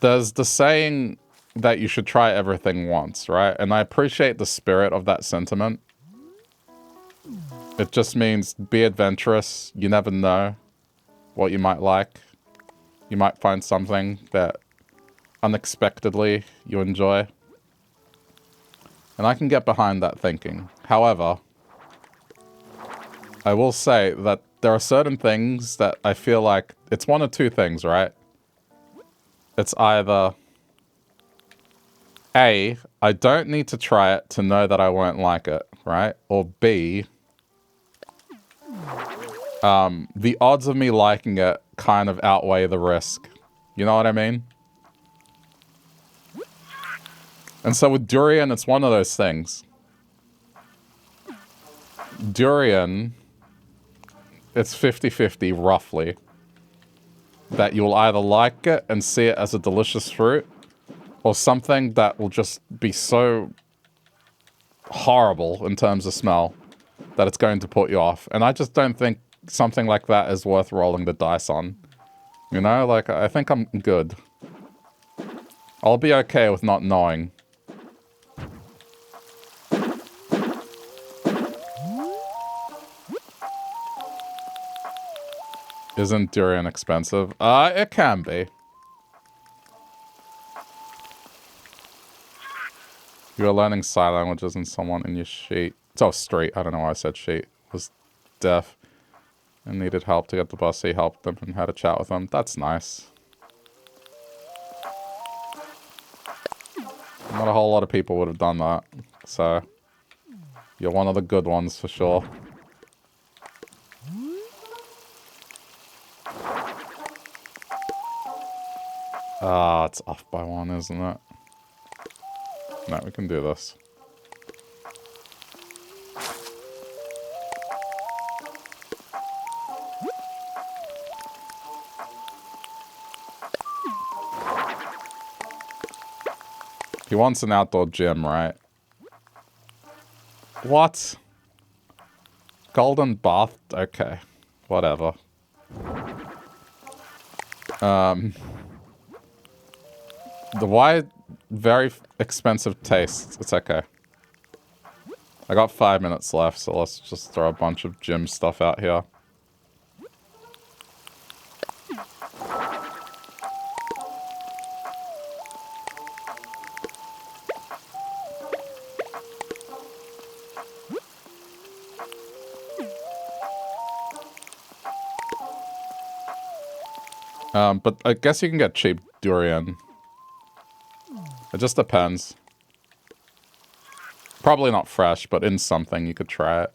There's the saying that you should try everything once, right? And I appreciate the spirit of that sentiment. It just means be adventurous. You never know what you might like. You might find something that unexpectedly you enjoy. And I can get behind that thinking. However, I will say that there are certain things that I feel like it's one of two things, right? It's either A, I don't need to try it to know that I won't like it, right? Or B, the odds of me liking it kind of outweigh the risk. You know what I mean? And so with durian, it's one of those things. Durian, it's 50-50 roughly. That you'll either like it and see it as a delicious fruit, or something that will just be so horrible in terms of smell that it's going to put you off. And I just don't think something like that is worth rolling the dice on. You know, like, I think I'm good. I'll be okay with not knowing. Isn't durian expensive? It can be. You are learning sign languages and someone in your sheet. Oh, street. I don't know why I said sheet. Was deaf and needed help to get the bus. He helped them and had a chat with them. That's nice. Not a whole lot of people would have done that. So, you're one of the good ones for sure. Ah, it's off by one, isn't it? No, we can do this. He wants an outdoor gym, right? What? Golden bath? Okay. Whatever. The wide, very expensive taste. It's okay. I got 5 minutes left, so let's just throw a bunch of gym stuff out here. But I guess you can get cheap durian. It just depends. Probably not fresh, but in something you could try it.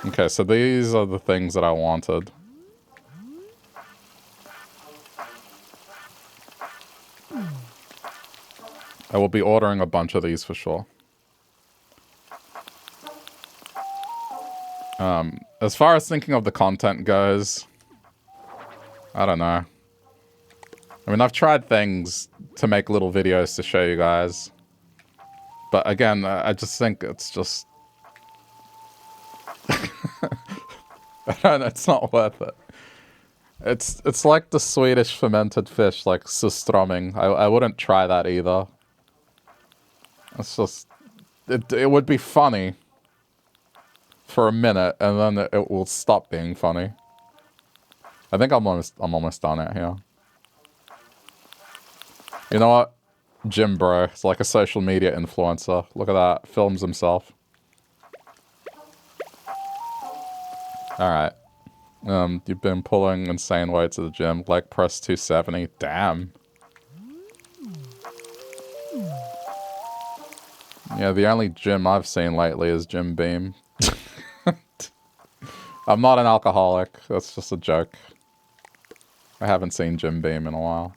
Okay, so these are the things that I wanted. I will be ordering a bunch of these for sure. As far as thinking of the content goes, I don't know. I mean, I've tried things to make little videos to show you guys. But again, I just think it's just... I don't know, it's not worth it. It's like the Swedish fermented fish, like surströmming. I wouldn't try that either. It's just... It would be funny for a minute, and then it will stop being funny. I think I'm almost done it here. You know what? Jim Bro. It's like a social media influencer. Look at that. Films himself. Alright. You've been pulling insane weights at the gym. Leg press 270. Damn. Yeah, the only gym I've seen lately is Jim Beam. I'm not an alcoholic. That's just a joke. I haven't seen Jim Beam in a while.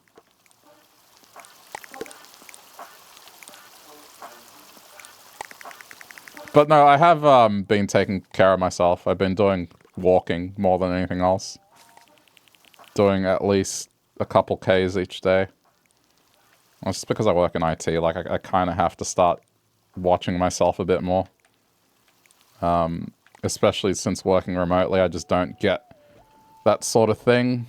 But no, I have been taking care of myself. I've been doing walking more than anything else. Doing at least a couple Ks each day. Well, it's because I work in IT. Like, I kind of have to start watching myself a bit more. Especially since working remotely, I just don't get that sort of thing.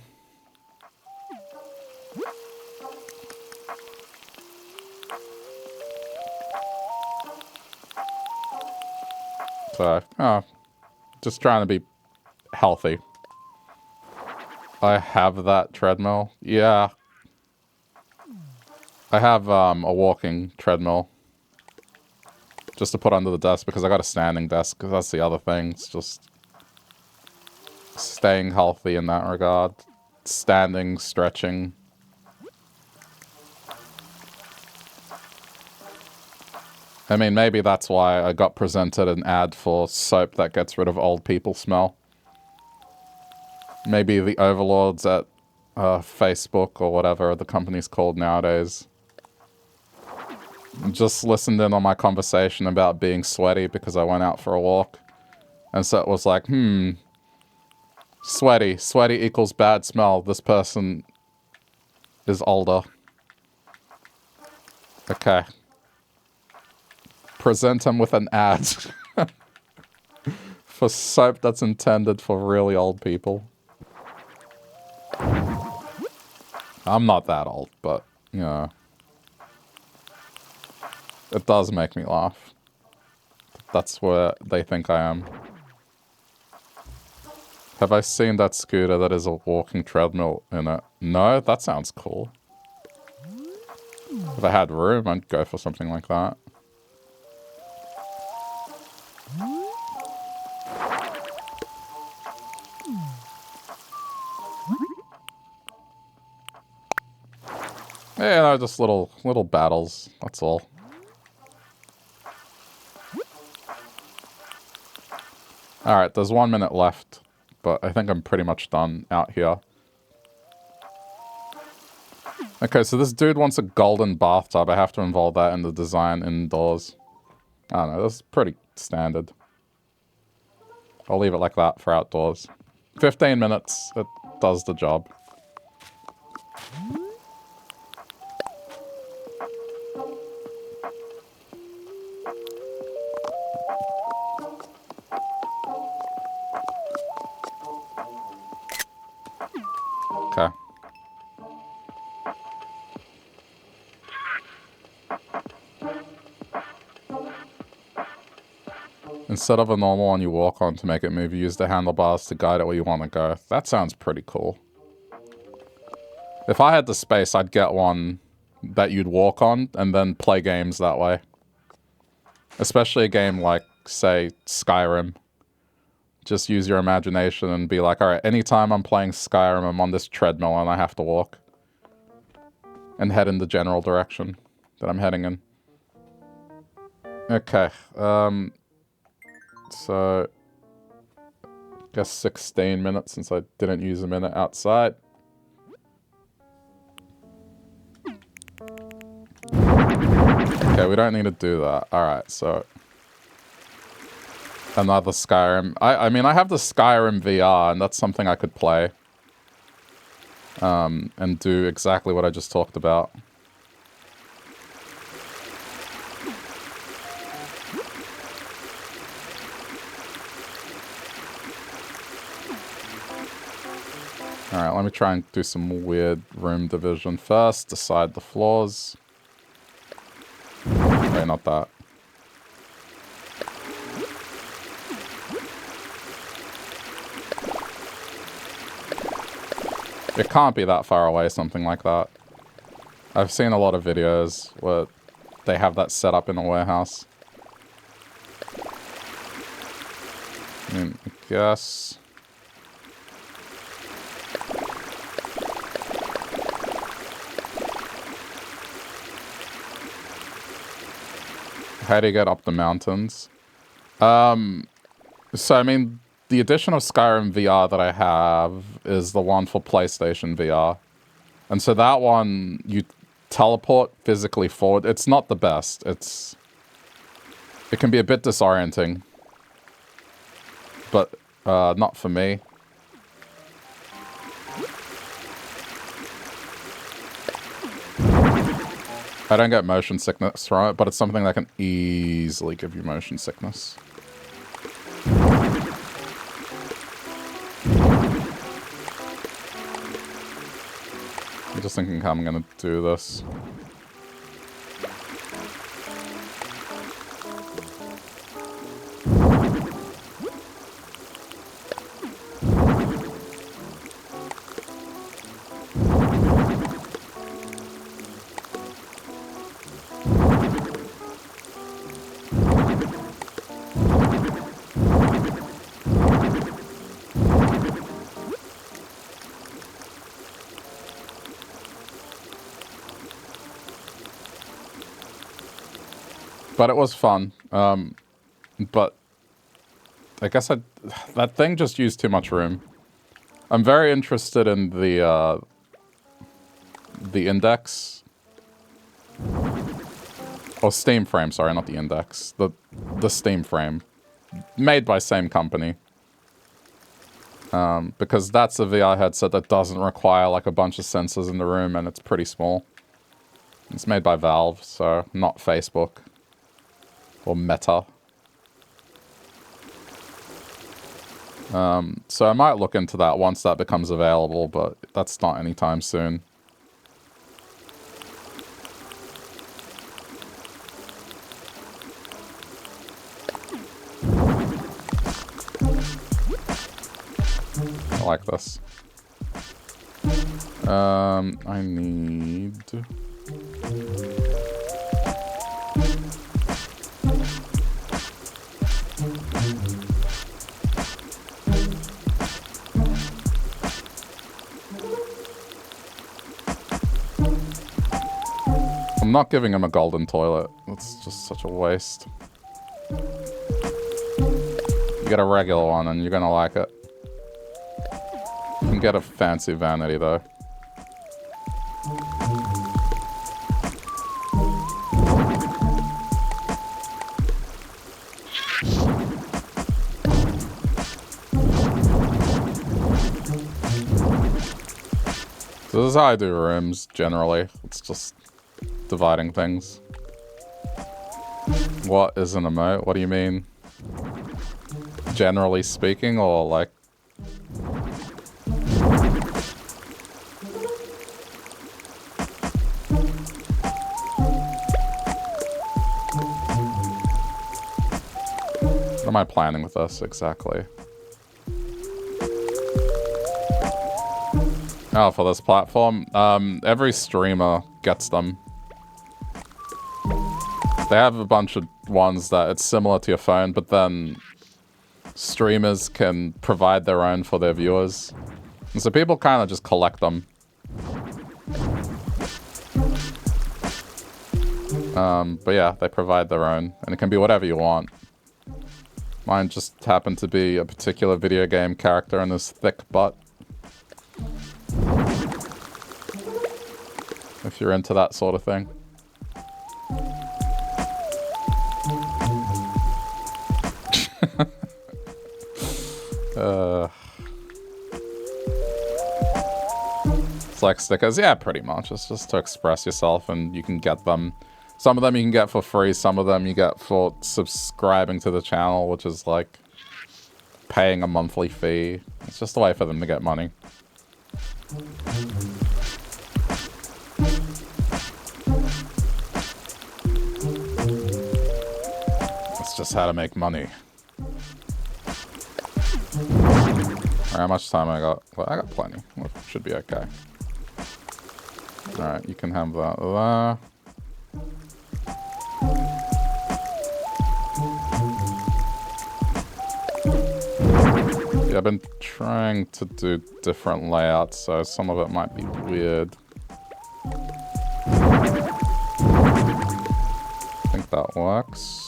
So, just trying to be healthy. I have that treadmill. Yeah. I have a walking treadmill. Just to put under the desk because I got a standing desk. Because that's the other thing. It's just staying healthy in that regard. standing, stretching. I mean, maybe that's why I got presented an ad for soap that gets rid of old people smell. Maybe the overlords at Facebook or whatever the company's called nowadays just listened in on my conversation about being sweaty because I went out for a walk. And so it was like, sweaty. Sweaty equals bad smell. This person is older. Okay. Present him with an ad for soap that's intended for really old people. I'm not that old, but, you know. It does make me laugh. That's where they think I am. Have I seen that scooter that is a walking treadmill in it? No, that sounds cool. If I had room, I'd go for something like that. Yeah, no, just little battles, that's all. Alright, there's 1 minute left, but I think I'm pretty much done out here. Okay, so this dude wants a golden bathtub. I have to involve that in the design indoors. I don't know, that's pretty standard. I'll leave it like that for outdoors. 15 minutes, it does the job. Okay. Instead of a normal one you walk on to make it move, you use the handlebars to guide it where you want to go. That sounds pretty cool. If I had the space, I'd get one that you'd walk on and then play games that way. Especially a game like, say, Skyrim. Just use your imagination and be like, alright, anytime I'm playing Skyrim, I'm on this treadmill and I have to walk. And head in the general direction that I'm heading in. Okay, so, guess 16 minutes since I didn't use a minute outside. Okay, we don't need to do that. Alright, so another Skyrim. I mean, I have the Skyrim VR, and that's something I could play. And do exactly what I just talked about. Alright, let me try and do some weird room division first. Decide the floors. Okay, not that. It can't be that far away, something like that. I've seen a lot of videos where they have that set up in a warehouse. I mean, I guess... How do you get up the mountains? So, I mean, the edition of Skyrim VR that I have is the one for PlayStation VR. And so that one, you teleport physically forward. It's not the best. It can be a bit disorienting. But, not for me. I don't get motion sickness from it, but it's something that can easily give you motion sickness. I'm just thinking how I'm gonna do this. But it was fun. But I guess that thing just used too much room. I'm very interested in the index. Oh, Steam frame, sorry, not the index. The Steam frame. Made by same company. Because that's a VR headset that doesn't require like a bunch of sensors in the room and it's pretty small. It's made by Valve, so not Facebook. Or Meta. So I might look into that once that becomes available, but that's not anytime soon. I like this. I need... I'm not giving him a golden toilet. That's just such a waste. You get a regular one and you're gonna like it. You can get a fancy vanity though. So this is how I do rooms, generally. It's just dividing things. What is an emote? What do you mean? Generally speaking, or like... What am I planning with this, exactly? Oh, for this platform? Every streamer gets them. They have a bunch of ones that it's similar to your phone, but then streamers can provide their own for their viewers. And so people kind of just collect them. But yeah, they provide their own, and it can be whatever you want. Mine just happened to be a particular video game character and his thick butt. If you're into that sort of thing. It's like stickers, yeah, pretty much. It's just to express yourself, and you can get them. Some of them you can get for free, some of them you get for subscribing to the channel, which is like paying a monthly fee. It's just a way for them to get money. It's just how to make money. Alright, how much time I got? Well, I got plenty. Well, should be okay. Alright, you can have that there. Yeah, I've been trying to do different layouts, so some of it might be weird. I think that works.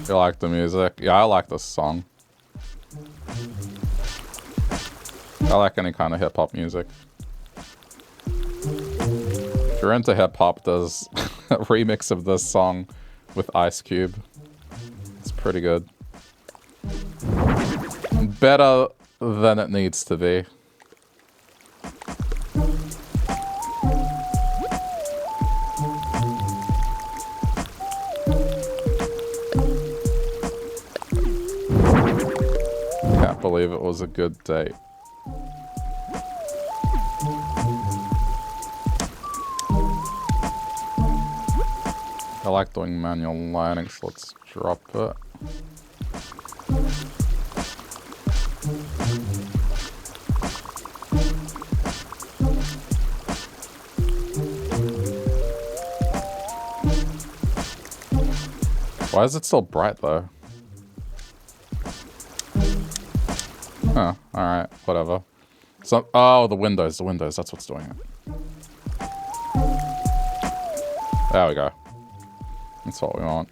You like the music? Yeah, I like this song. I like any kind of hip-hop music. If you're into hip-hop, there's a remix of this song with Ice Cube. It's pretty good. Better than it needs to be. Can't believe it was a good date. I like doing manual lighting, so let's drop it. Why is it so bright though? Huh, alright, whatever. So, oh, the windows, that's what's doing it. There we go. That's what we want.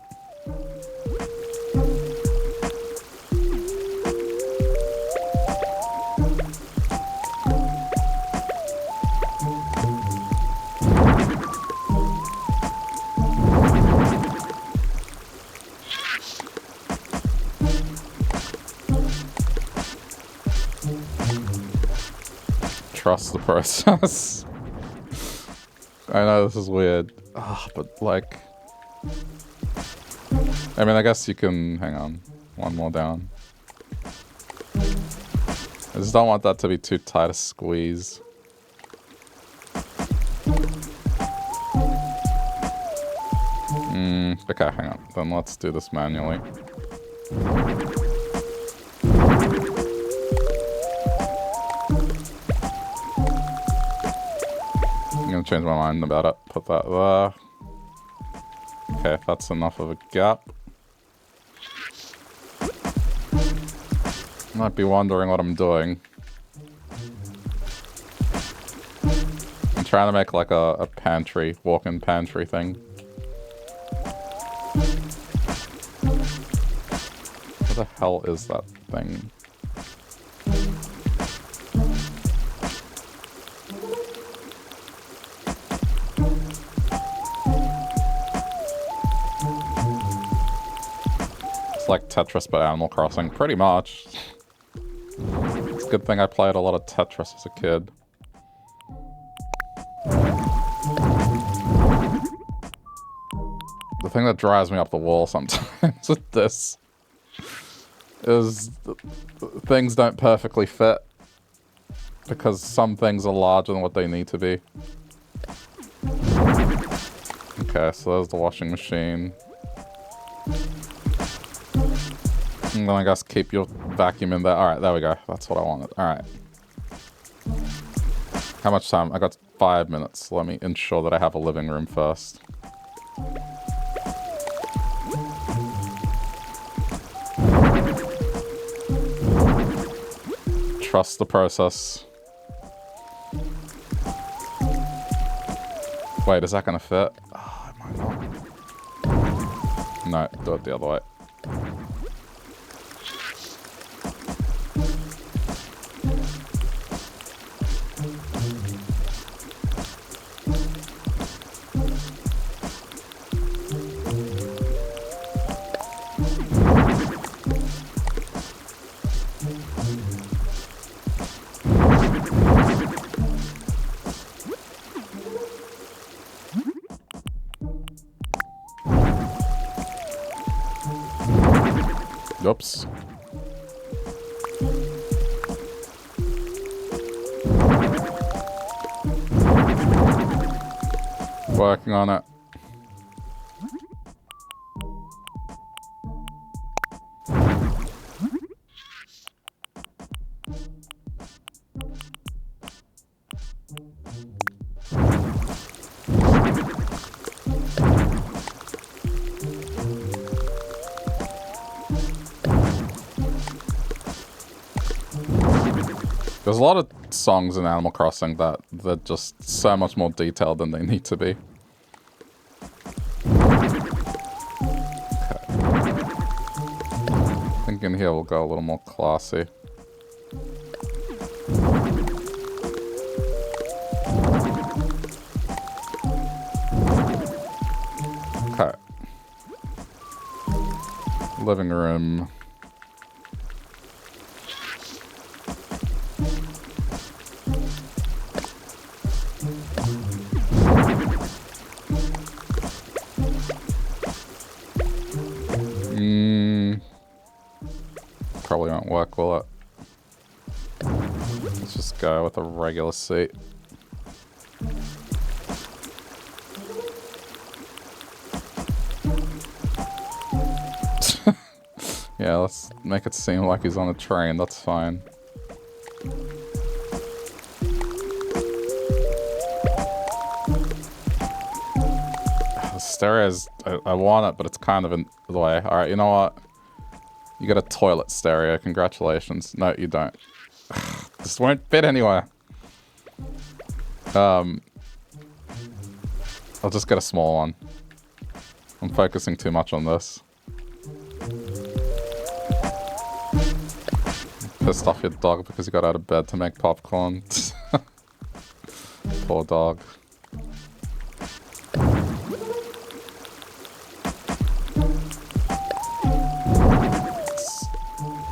Trust the process. I know this is weird. But like... I mean, I guess you can... Hang on. One more down. I just don't want that to be too tight a squeeze. Okay, hang on. Then let's do this manually. I'm gonna change my mind about it. Put that there. Okay, that's enough of a gap. Might be wondering what I'm doing. I'm trying to make like a pantry, walk-in pantry thing. What the hell is that thing? It's like Tetris but Animal Crossing, pretty much. It's a good thing I played a lot of Tetris as a kid. The thing that drives me up the wall sometimes with this is things don't perfectly fit because some things are larger than what they need to be. Okay, so there's the washing machine. And then I guess keep your vacuum in there. Alright, there we go. That's what I wanted. Alright. How much time? I got 5 minutes. Let me ensure that I have a living room first. Trust the process. Wait, is that gonna fit? Oh, it might not. No, do it the other way. Oops. Working on it. There's a lot of songs in Animal Crossing that they're just so much more detailed than they need to be. Okay. I think in here we'll go a little more classy. Okay. Living room. Probably won't work, will it? Let's just go with a regular seat. Yeah, let's make it seem like he's on a train, that's fine. The stereo's... I want it, but it's kind of in the way. Alright, you know what? You got a toilet stereo, congratulations. No, you don't. This won't fit anywhere. I'll just get a small one. I'm focusing too much on this. Pissed off your dog because he got out of bed to make popcorn. Poor dog.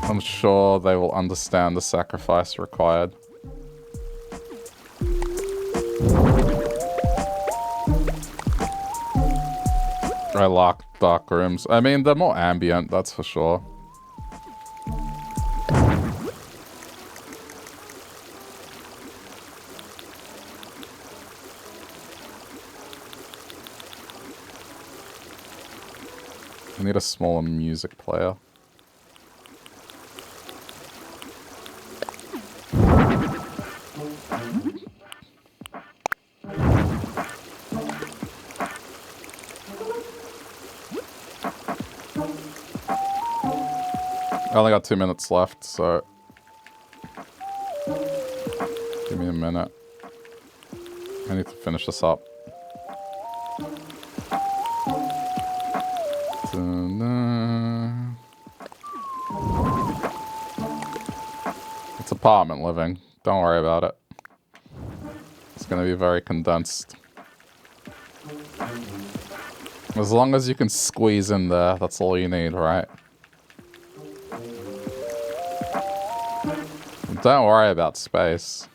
I'm sure they will understand the sacrifice required. I like dark rooms. I mean, they're more ambient, that's for sure. I need a smaller music player. I only got 2 minutes left, so give me a minute. I need to finish this up. It's apartment living. Don't worry about it. It's gonna be very condensed. As long as you can squeeze in there, that's all you need, right? Don't worry about space.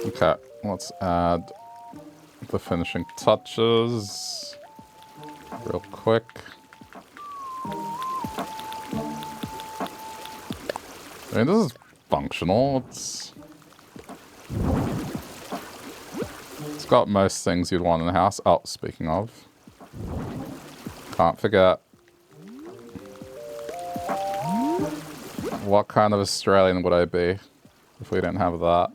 Okay, let's add the finishing touches real quick. I mean, this is functional. It's got most things you'd want in a house. Oh, speaking of, can't forget. What kind of Australian would I be if we didn't have that?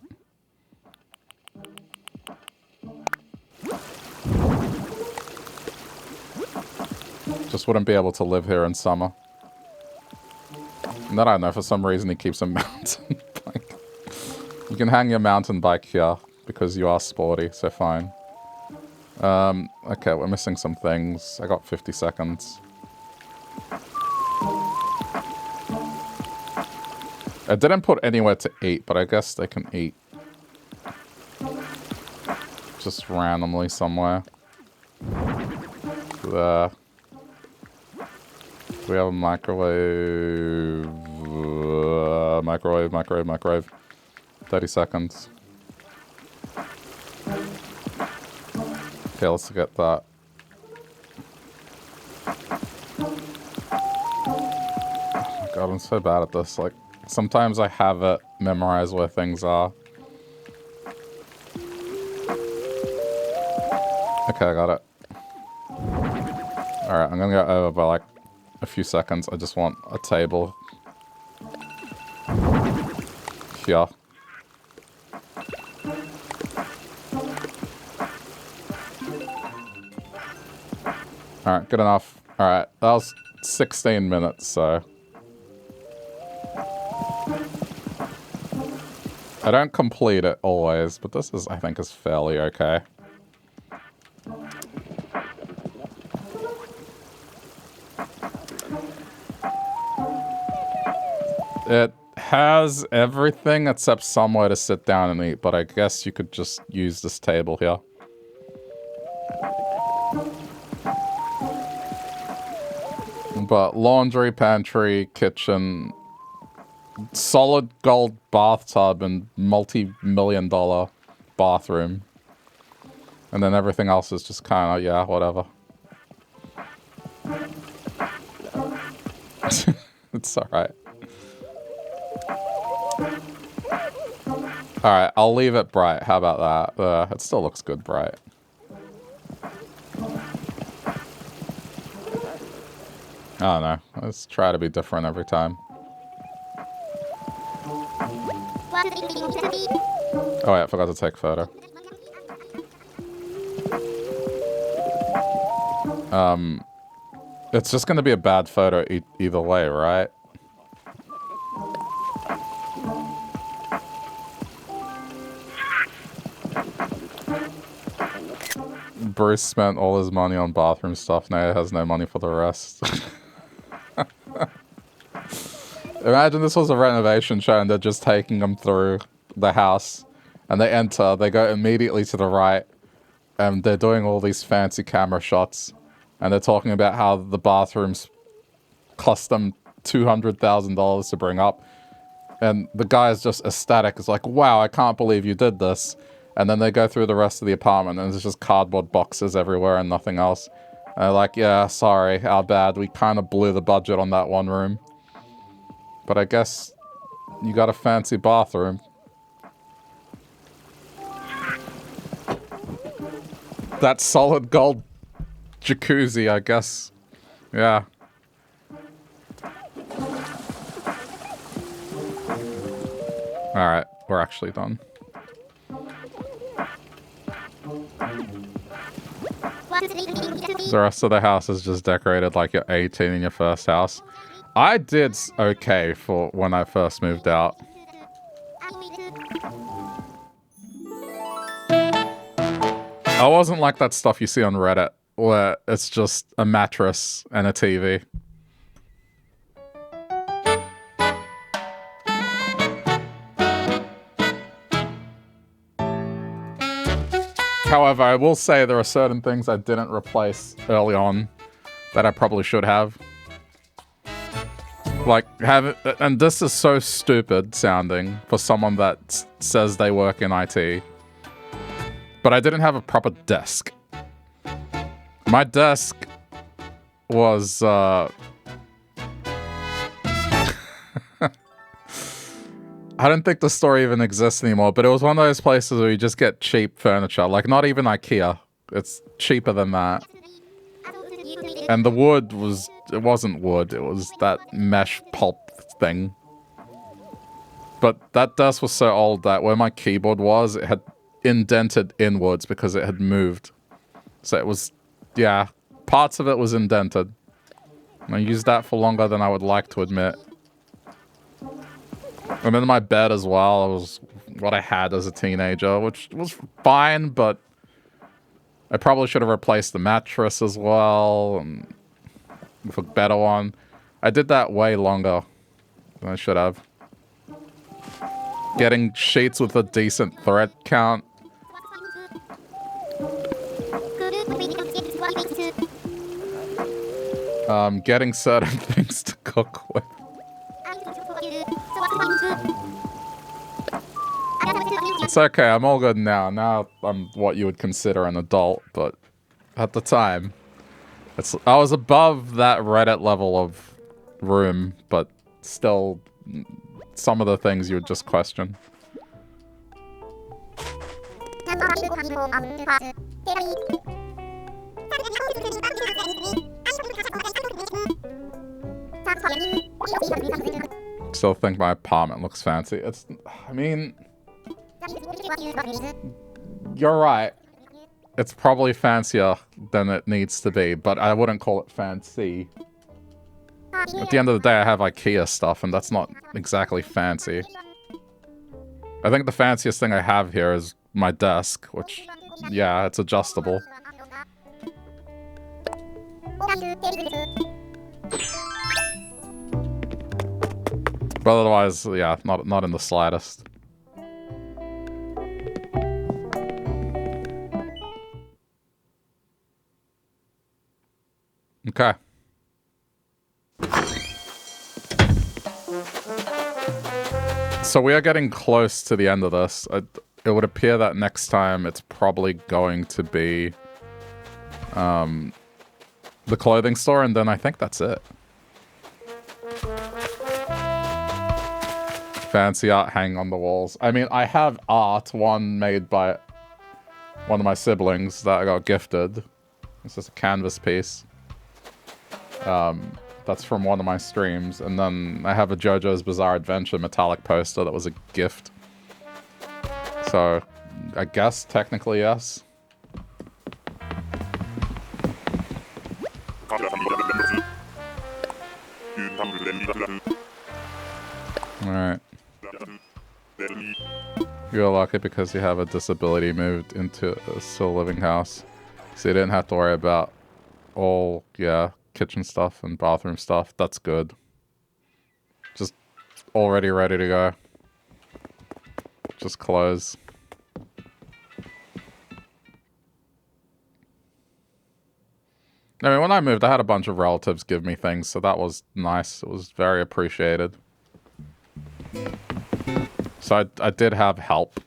Just wouldn't be able to live here in summer. And I don't know, for some reason he keeps a mountain bike. You can hang your mountain bike here because you are sporty, so fine. Okay, we're missing some things. I got 50 seconds. I didn't put anywhere to eat, but I guess they can eat just randomly somewhere. There. We have a microwave. Microwave. 30 seconds. Okay, let's get that. Oh my god, I'm so bad at this. Like, sometimes I have it memorized where things are. Okay, I got it. Alright, I'm gonna go over by like a few seconds. I just want a table here. Alright, good enough. Alright, that was 16 minutes, so... I don't complete it always, but this is, I think, is fairly okay. It has everything except somewhere to sit down and eat, but I guess you could just use this table here. But laundry, pantry, kitchen, solid gold bathtub, and multi-million-dollar bathroom. And then everything else is just kind of, yeah, whatever. It's alright. Alright, I'll leave it bright. How about that? It still looks good bright. I don't know. Let's try to be different every time. Oh wait, I forgot to take a photo. It's just going to be a bad photo either way, right? Bruce spent all his money on bathroom stuff. Now he has no money for the rest. Imagine this was a renovation show and they're just taking them through the house. And they enter, they go immediately to the right. And they're doing all these fancy camera shots. And they're talking about how the bathrooms cost them $200,000 to bring up. And the guy is just ecstatic. It's like, wow, I can't believe you did this. And then they go through the rest of the apartment and there's just cardboard boxes everywhere and nothing else. And they're like, yeah, sorry, our bad. We kind of blew the budget on that one room. But I guess you got a fancy bathroom. That solid gold jacuzzi, I guess. Yeah. Alright, we're actually done. The rest of the house is just decorated like you're 18 in your first house. I did okay for when I first moved out. I wasn't like that stuff you see on Reddit, where it's just a mattress and a TV. However, I will say there are certain things I didn't replace early on that I probably should have. Like, and this is so stupid sounding for someone that says they work in IT. But I didn't have a proper desk. My desk was, I don't think the store even exists anymore, but it was one of those places where you just get cheap furniture. Like, not even IKEA. It's cheaper than that. And the wood was... It wasn't wood. It was that mesh pulp thing. But that desk was so old that where my keyboard was, it had indented inwards because it had moved. So it was... Yeah. Parts of it was indented. And I used that for longer than I would like to admit. And then my bed as well was what I had as a teenager, which was fine, but I probably should have replaced the mattress as well and with a better one. I did that way longer than I should have. Getting sheets with a decent thread count. Getting certain things to cook with. It's okay, I'm all good now. Now I'm what you would consider an adult, but at the time, I was above that Reddit level of room, but still, some of the things you would just question. Still think my apartment looks fancy. I mean... You're right. It's probably fancier than it needs to be, but I wouldn't call it fancy. At the end of the day, I have IKEA stuff, and that's not exactly fancy. I think the fanciest thing I have here is my desk, which, yeah, it's adjustable. But otherwise, yeah, not in the slightest. Okay. So we are getting close to the end of this. It would appear that next time it's probably going to be the clothing store, and then I think that's it. Fancy art hanging on the walls. I mean, I have art, one made by one of my siblings that I got gifted. It's just a canvas piece. That's from one of my streams. And then I have a JoJo's Bizarre Adventure metallic poster that was a gift. So, I guess technically yes. Alright. You're lucky because you have a disability moved into a still living house. So you didn't have to worry about all, yeah, kitchen stuff and bathroom stuff. That's good. Just already ready to go. Just close. I mean, when I moved, I had a bunch of relatives give me things, so that was nice. It was very appreciated. So I did have help.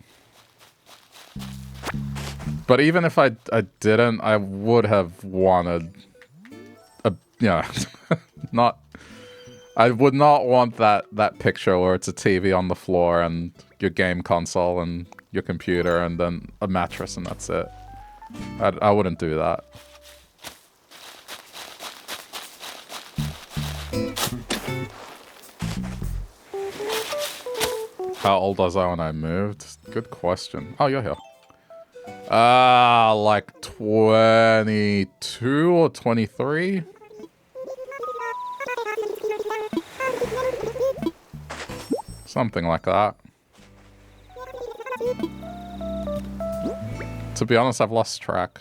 But even if I didn't, I would have wanted a, you know, not... I would not want that picture where it's a TV on the floor and your game console and your computer and then a mattress and that's it. I wouldn't do that. How old was I when I moved? Good question. Oh, you're here. Like 22 or 23? Something like that. To be honest, I've lost track.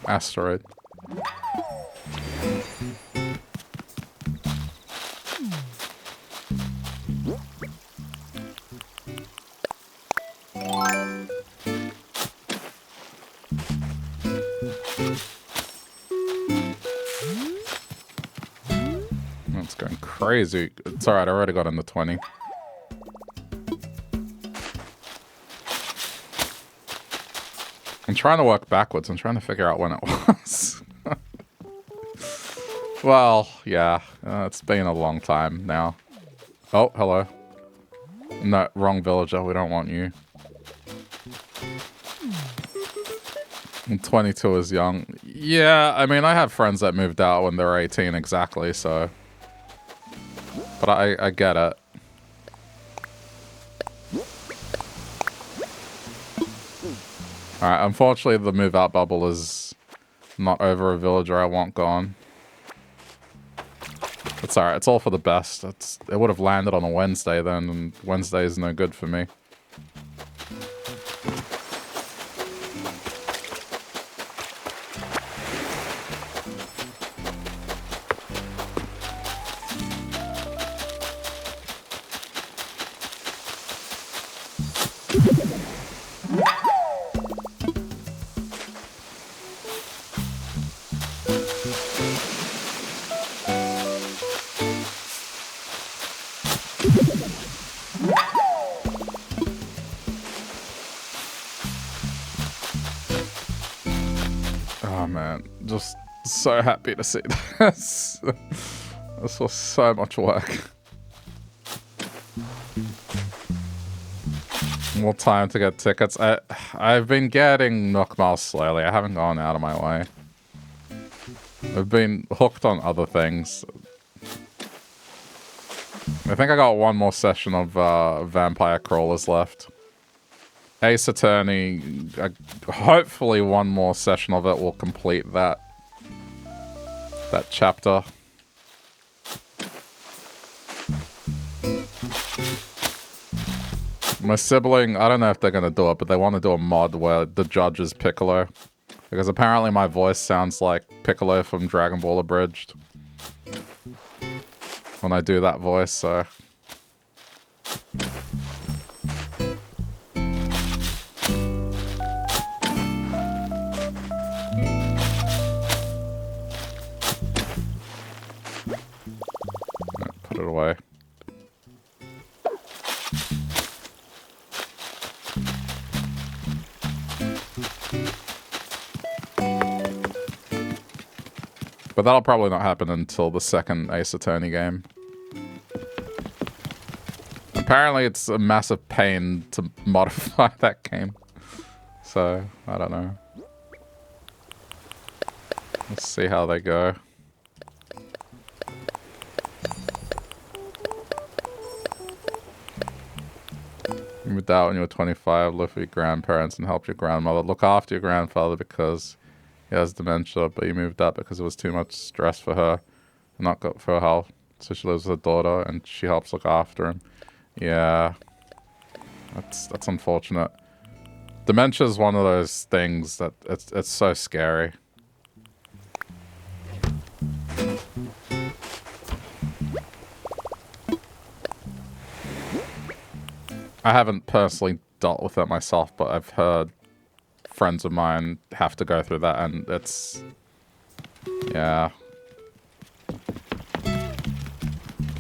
Asteroid. That's going crazy. It's alright, I already got in the 20. I'm trying to work backwards. I'm trying to figure out when it was. Well, yeah. It's been a long time now. Oh, hello. No, wrong villager. We don't want you. And 22 is young. Yeah, I mean, I have friends that moved out when they were 18 exactly, so... But I get it. Alright, unfortunately the move out bubble is not over a villager I want gone. It's alright, it's all for the best. It would have landed on a Wednesday then, and Wednesday is no good for me. So happy to see this. This was so much work. More time to get tickets. I've been getting Nook Miles slowly. I haven't gone out of my way. I've been hooked on other things. I think I got one more session of Vampire Crawlers left. Ace Attorney, hopefully one more session of it will complete that chapter. My sibling, I don't know if they're gonna do it, but they want to do a mod where the judge is Piccolo. Because apparently my voice sounds like Piccolo from Dragon Ball Abridged. When I do that voice, so... Put it away. But that'll probably not happen until the second Ace Attorney game. Apparently it's a massive pain to modify that game. So, I don't know. Let's see how they go. You moved out when you were 25, lived with your grandparents and helped your grandmother. Look after your grandfather because He has dementia, but he moved out because it was too much stress for her, not good for her health. So she lives with her daughter, and she helps look after him. Yeah, that's unfortunate. Dementia is one of those things that it's so scary. I haven't personally dealt with it myself, but I've heard friends of mine have to go through that, and it's... yeah.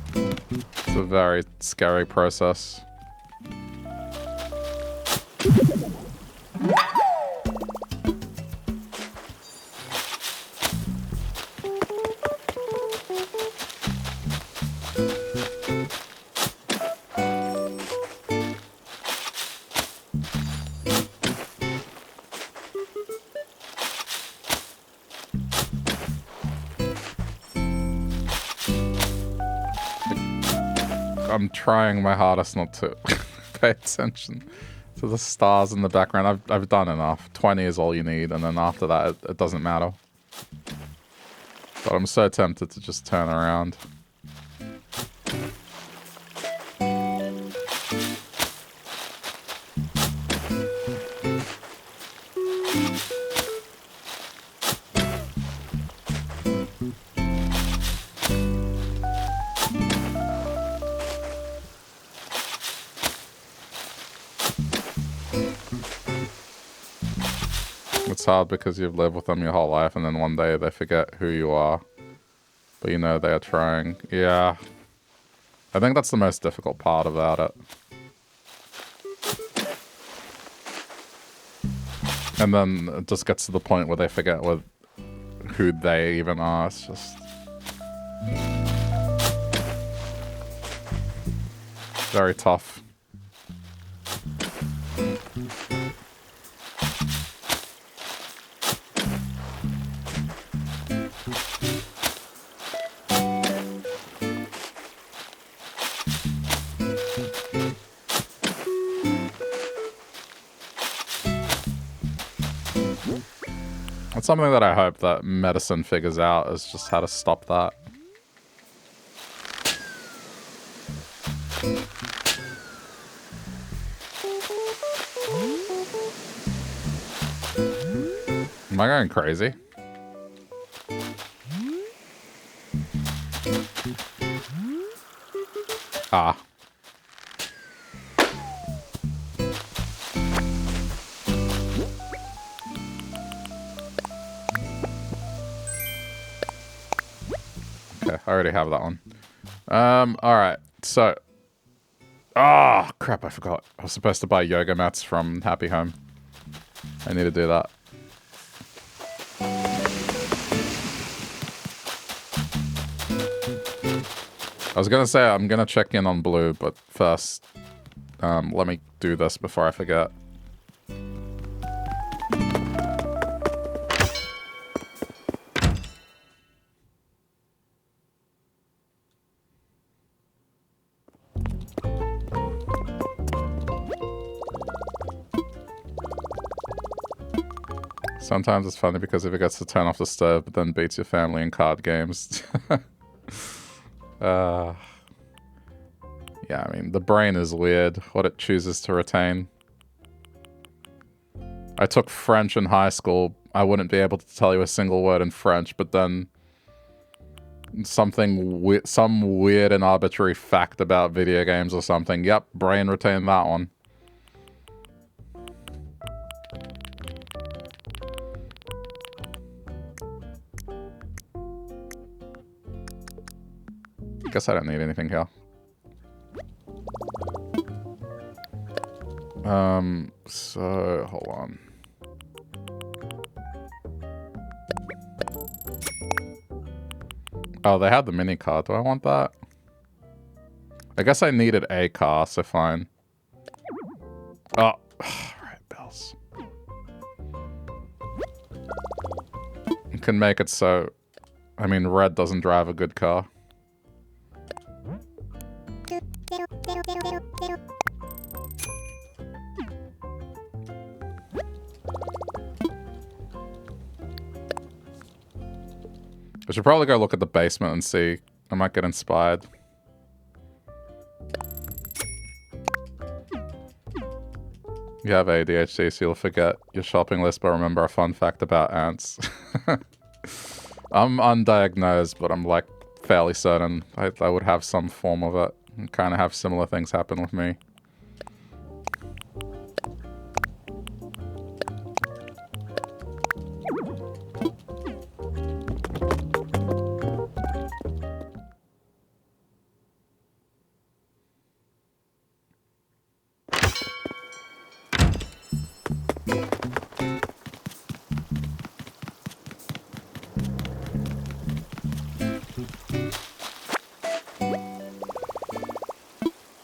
It's a very scary process. I'm trying my hardest not to pay attention to the stars in the background. I've done enough. 20 is all you need, and then after that, it doesn't matter. But I'm so tempted to just turn around. It's hard because you've lived with them your whole life, and then one day they forget who you are. But you know they are trying. Yeah. I think that's the most difficult part about it. And then it just gets to the point where they forget who they even are. It's just... very tough. It's something that I hope that medicine figures out, is just how to stop that. Am I going crazy? Ah. Okay, I already have that one. Alright, so... ah, crap, I forgot. I was supposed to buy yoga mats from Happy Home. I need to do that. I was gonna say I'm gonna check in on Blue, but first, let me do this before I forget. Sometimes it's funny because if it gets to turn off the stove, but then beats your family in card games. Yeah, I mean, the brain is weird, what it chooses to retain. I took French in high school. I wouldn't be able to tell you a single word in French, but then some weird and arbitrary fact about video games or something. Yep, brain retained that one. Guess I don't need anything here. So, hold on. Oh, they had the mini car. Do I want that? I guess I needed a car, so fine. Oh, right, bells. You can make it so... I mean, Red doesn't drive a good car. I should probably go look at the basement and see. I might get inspired. You have ADHD, so you'll forget your shopping list, but remember a fun fact about ants. I'm undiagnosed, but I'm like fairly certain I would have some form of it. And kind of have similar things happen with me.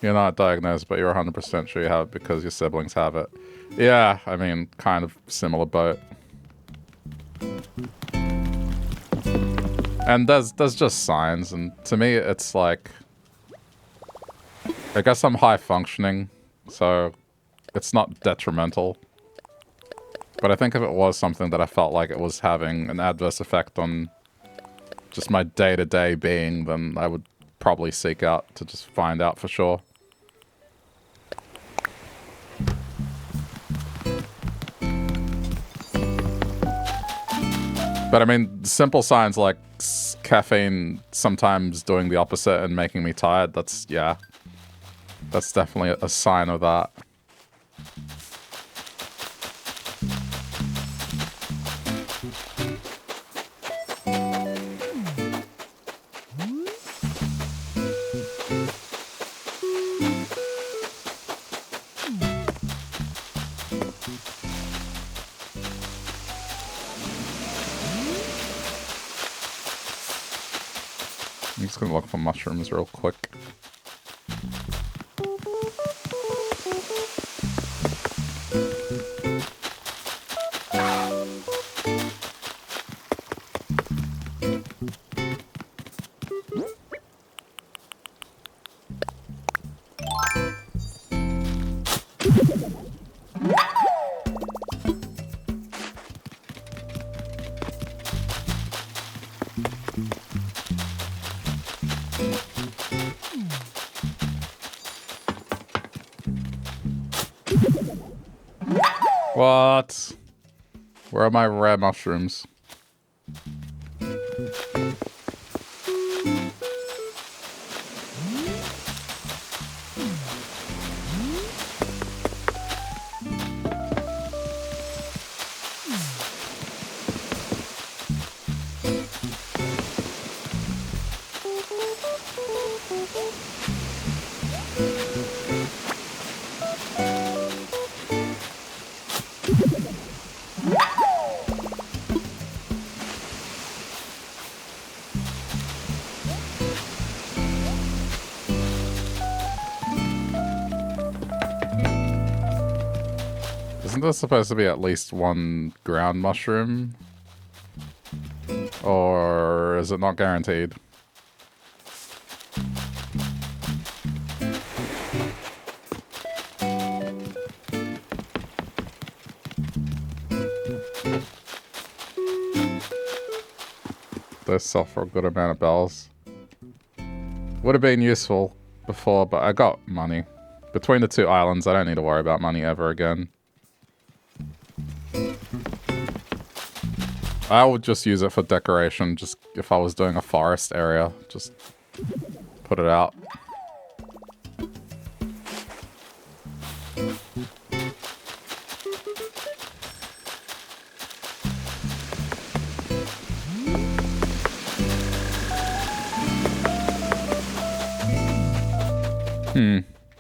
You're not diagnosed, but you're 100% sure you have it because your siblings have it. Yeah, I mean, kind of similar boat. And there's just signs, and to me, it's like... I guess I'm high functioning, so it's not detrimental. But I think if it was something that I felt like it was having an adverse effect on just my day-to-day being, then I would probably seek out to just find out for sure. But I mean, simple signs like caffeine sometimes doing the opposite and making me tired, that's, yeah. That's definitely a sign of that. I'm just gonna look for mushrooms real quick. What? Where are my rare mushrooms? Isn't there supposed to be at least one ground mushroom? Or is it not guaranteed? They sell for a good amount of bells. Would have been useful before, but I got money. Between the two islands, I don't need to worry about money ever again. I would just use it for decoration, just if I was doing a forest area, just put it out.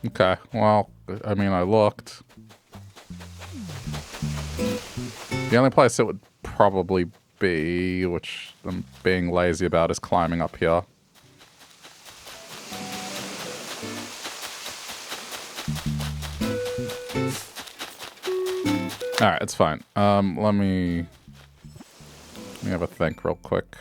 Okay, well, I mean, I looked. The only place it would probably be, which I'm being lazy about, is climbing up here. Alright, it's fine. Let me have a think real quick.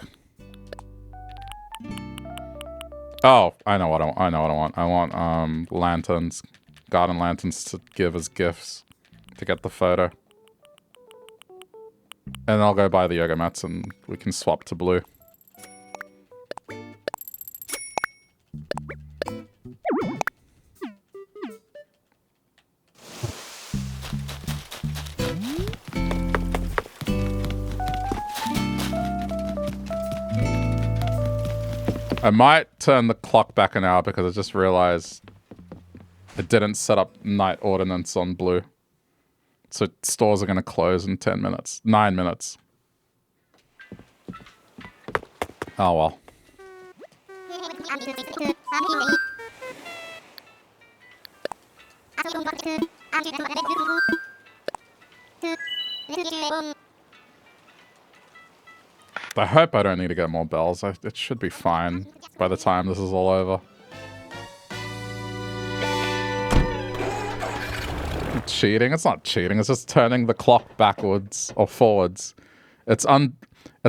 Oh, I know what I want. I want lanterns, garden lanterns to give as gifts to get the photo. And I'll go buy the yoga mats and we can swap to blue. I might turn the clock back an hour because I just realized it didn't set up night ordinance on blue. So stores are going to close in 10 minutes. 9 minutes. Oh well. I hope I don't need to get more bells. It should be fine by the time this is all over. Cheating? It's not cheating. It's just turning the clock backwards or forwards. It's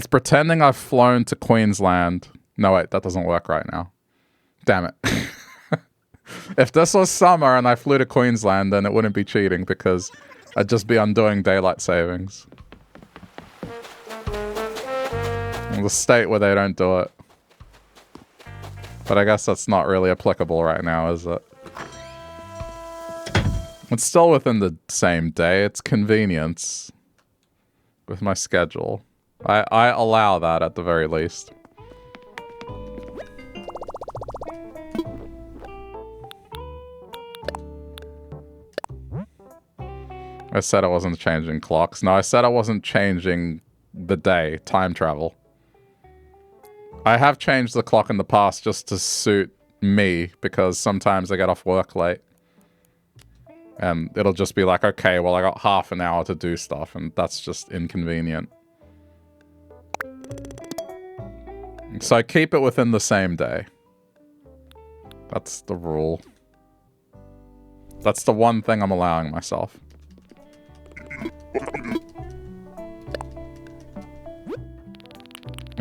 pretending I've flown to Queensland. No, wait, that doesn't work right now. Damn it. If this was summer and I flew to Queensland, then it wouldn't be cheating because I'd just be undoing daylight savings. In the state where they don't do it. But I guess that's not really applicable right now, is it? It's still within the same day. It's convenience with my schedule. I allow that at the very least. I said I wasn't changing clocks. No, I said I wasn't changing the day, time travel. I have changed the clock in the past just to suit me because sometimes I get off work late. And it'll just be like, okay, well, I got half an hour to do stuff, and that's just inconvenient. So I keep it within the same day. That's the rule. That's the one thing I'm allowing myself.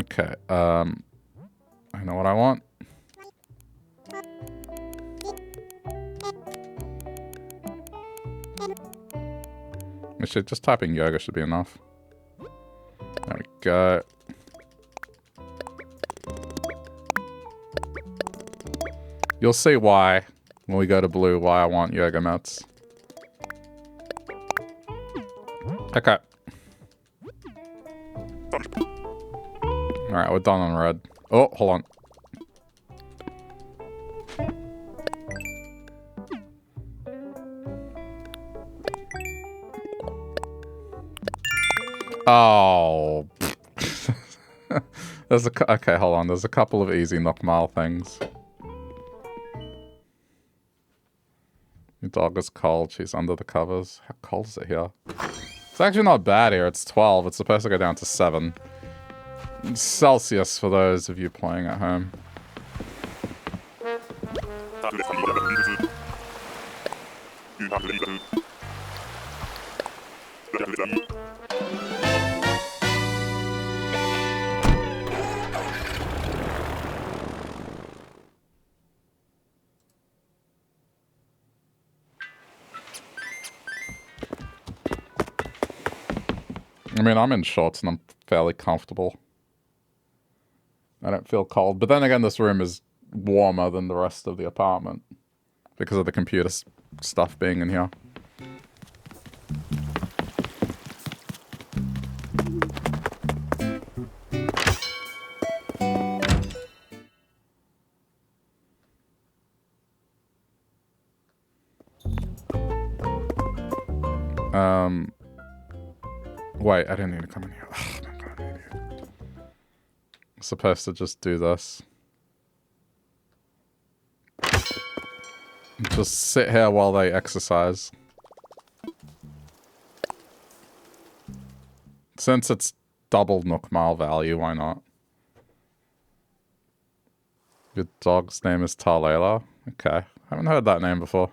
Okay, I know what I want. Just typing yoga should be enough. There we go. You'll see why, when we go to blue, why I want yoga mats. Okay. Alright, we're done on red. Oh, hold on. Oh. Okay, hold on. There's a couple of easy Nookmal things. Your dog is cold. She's under the covers. How cold is it here? It's actually not bad here. It's 12. It's supposed to go down to 7. Celsius for those of you playing at home. I mean, I'm in shorts and I'm fairly comfortable. I don't feel cold. But then again, this room is warmer than the rest of the apartment because of the computer stuff being in here. Wait, I didn't need to come in here. Oh, my God, I'm an idiot. I'm supposed to just do this. Just sit here while they exercise. Since it's double Nookmal value, why not? Your dog's name is Talela? Okay. Haven't heard that name before.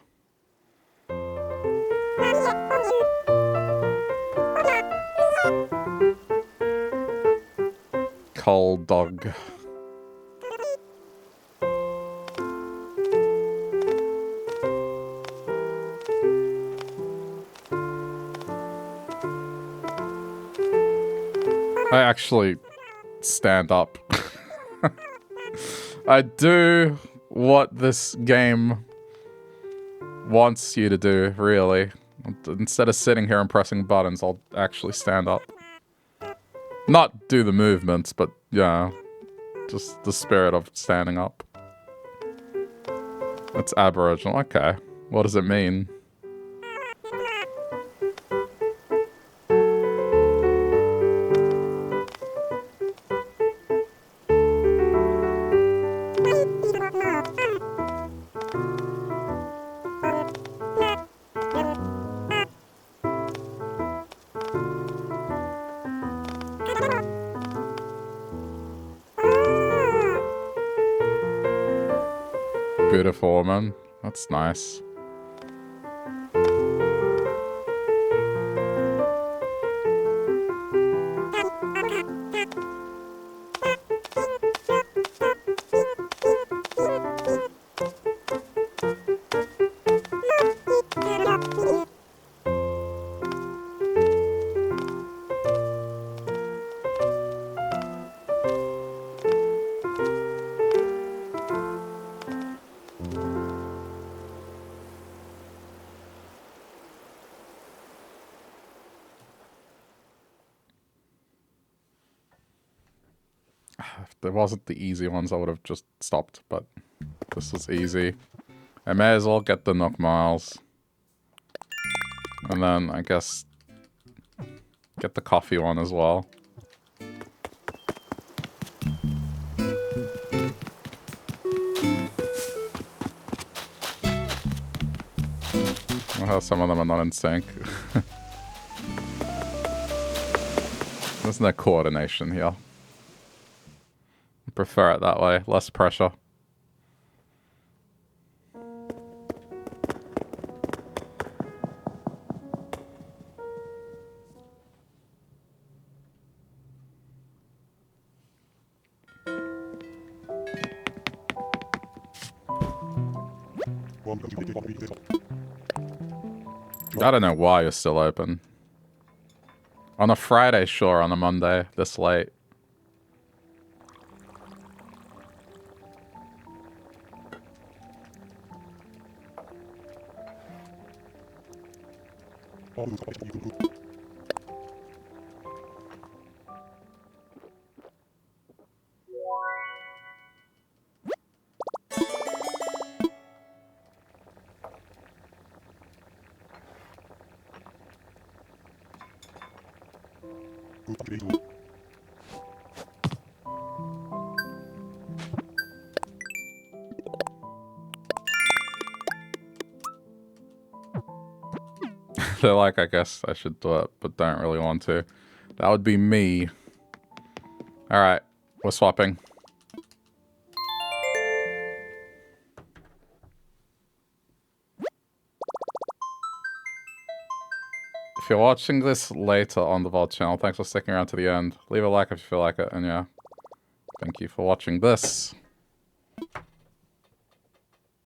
Cold dog. I actually stand up. I do what this game wants you to do, really. Instead of sitting here and pressing buttons, I'll actually stand up. Not do the movements, but yeah. Just the spirit of standing up. It's Aboriginal. Okay. What does it mean? Beautiful woman. That's nice. If there wasn't the easy ones, I would have just stopped, but this is easy. I may as well get the Nook Miles. And then, I guess, get the coffee one as well. Well, some of them are not in sync. There's no coordination here. I prefer it that way. Less pressure. I don't know why you're still open. On a Friday, sure. On a Monday, this late. They're like, I guess I should do it, but don't really want to. That would be me. Alright, we're swapping. If you're watching this later on the VOD channel, thanks for sticking around to the end. Leave a like if you feel like it, and yeah. Thank you for watching this.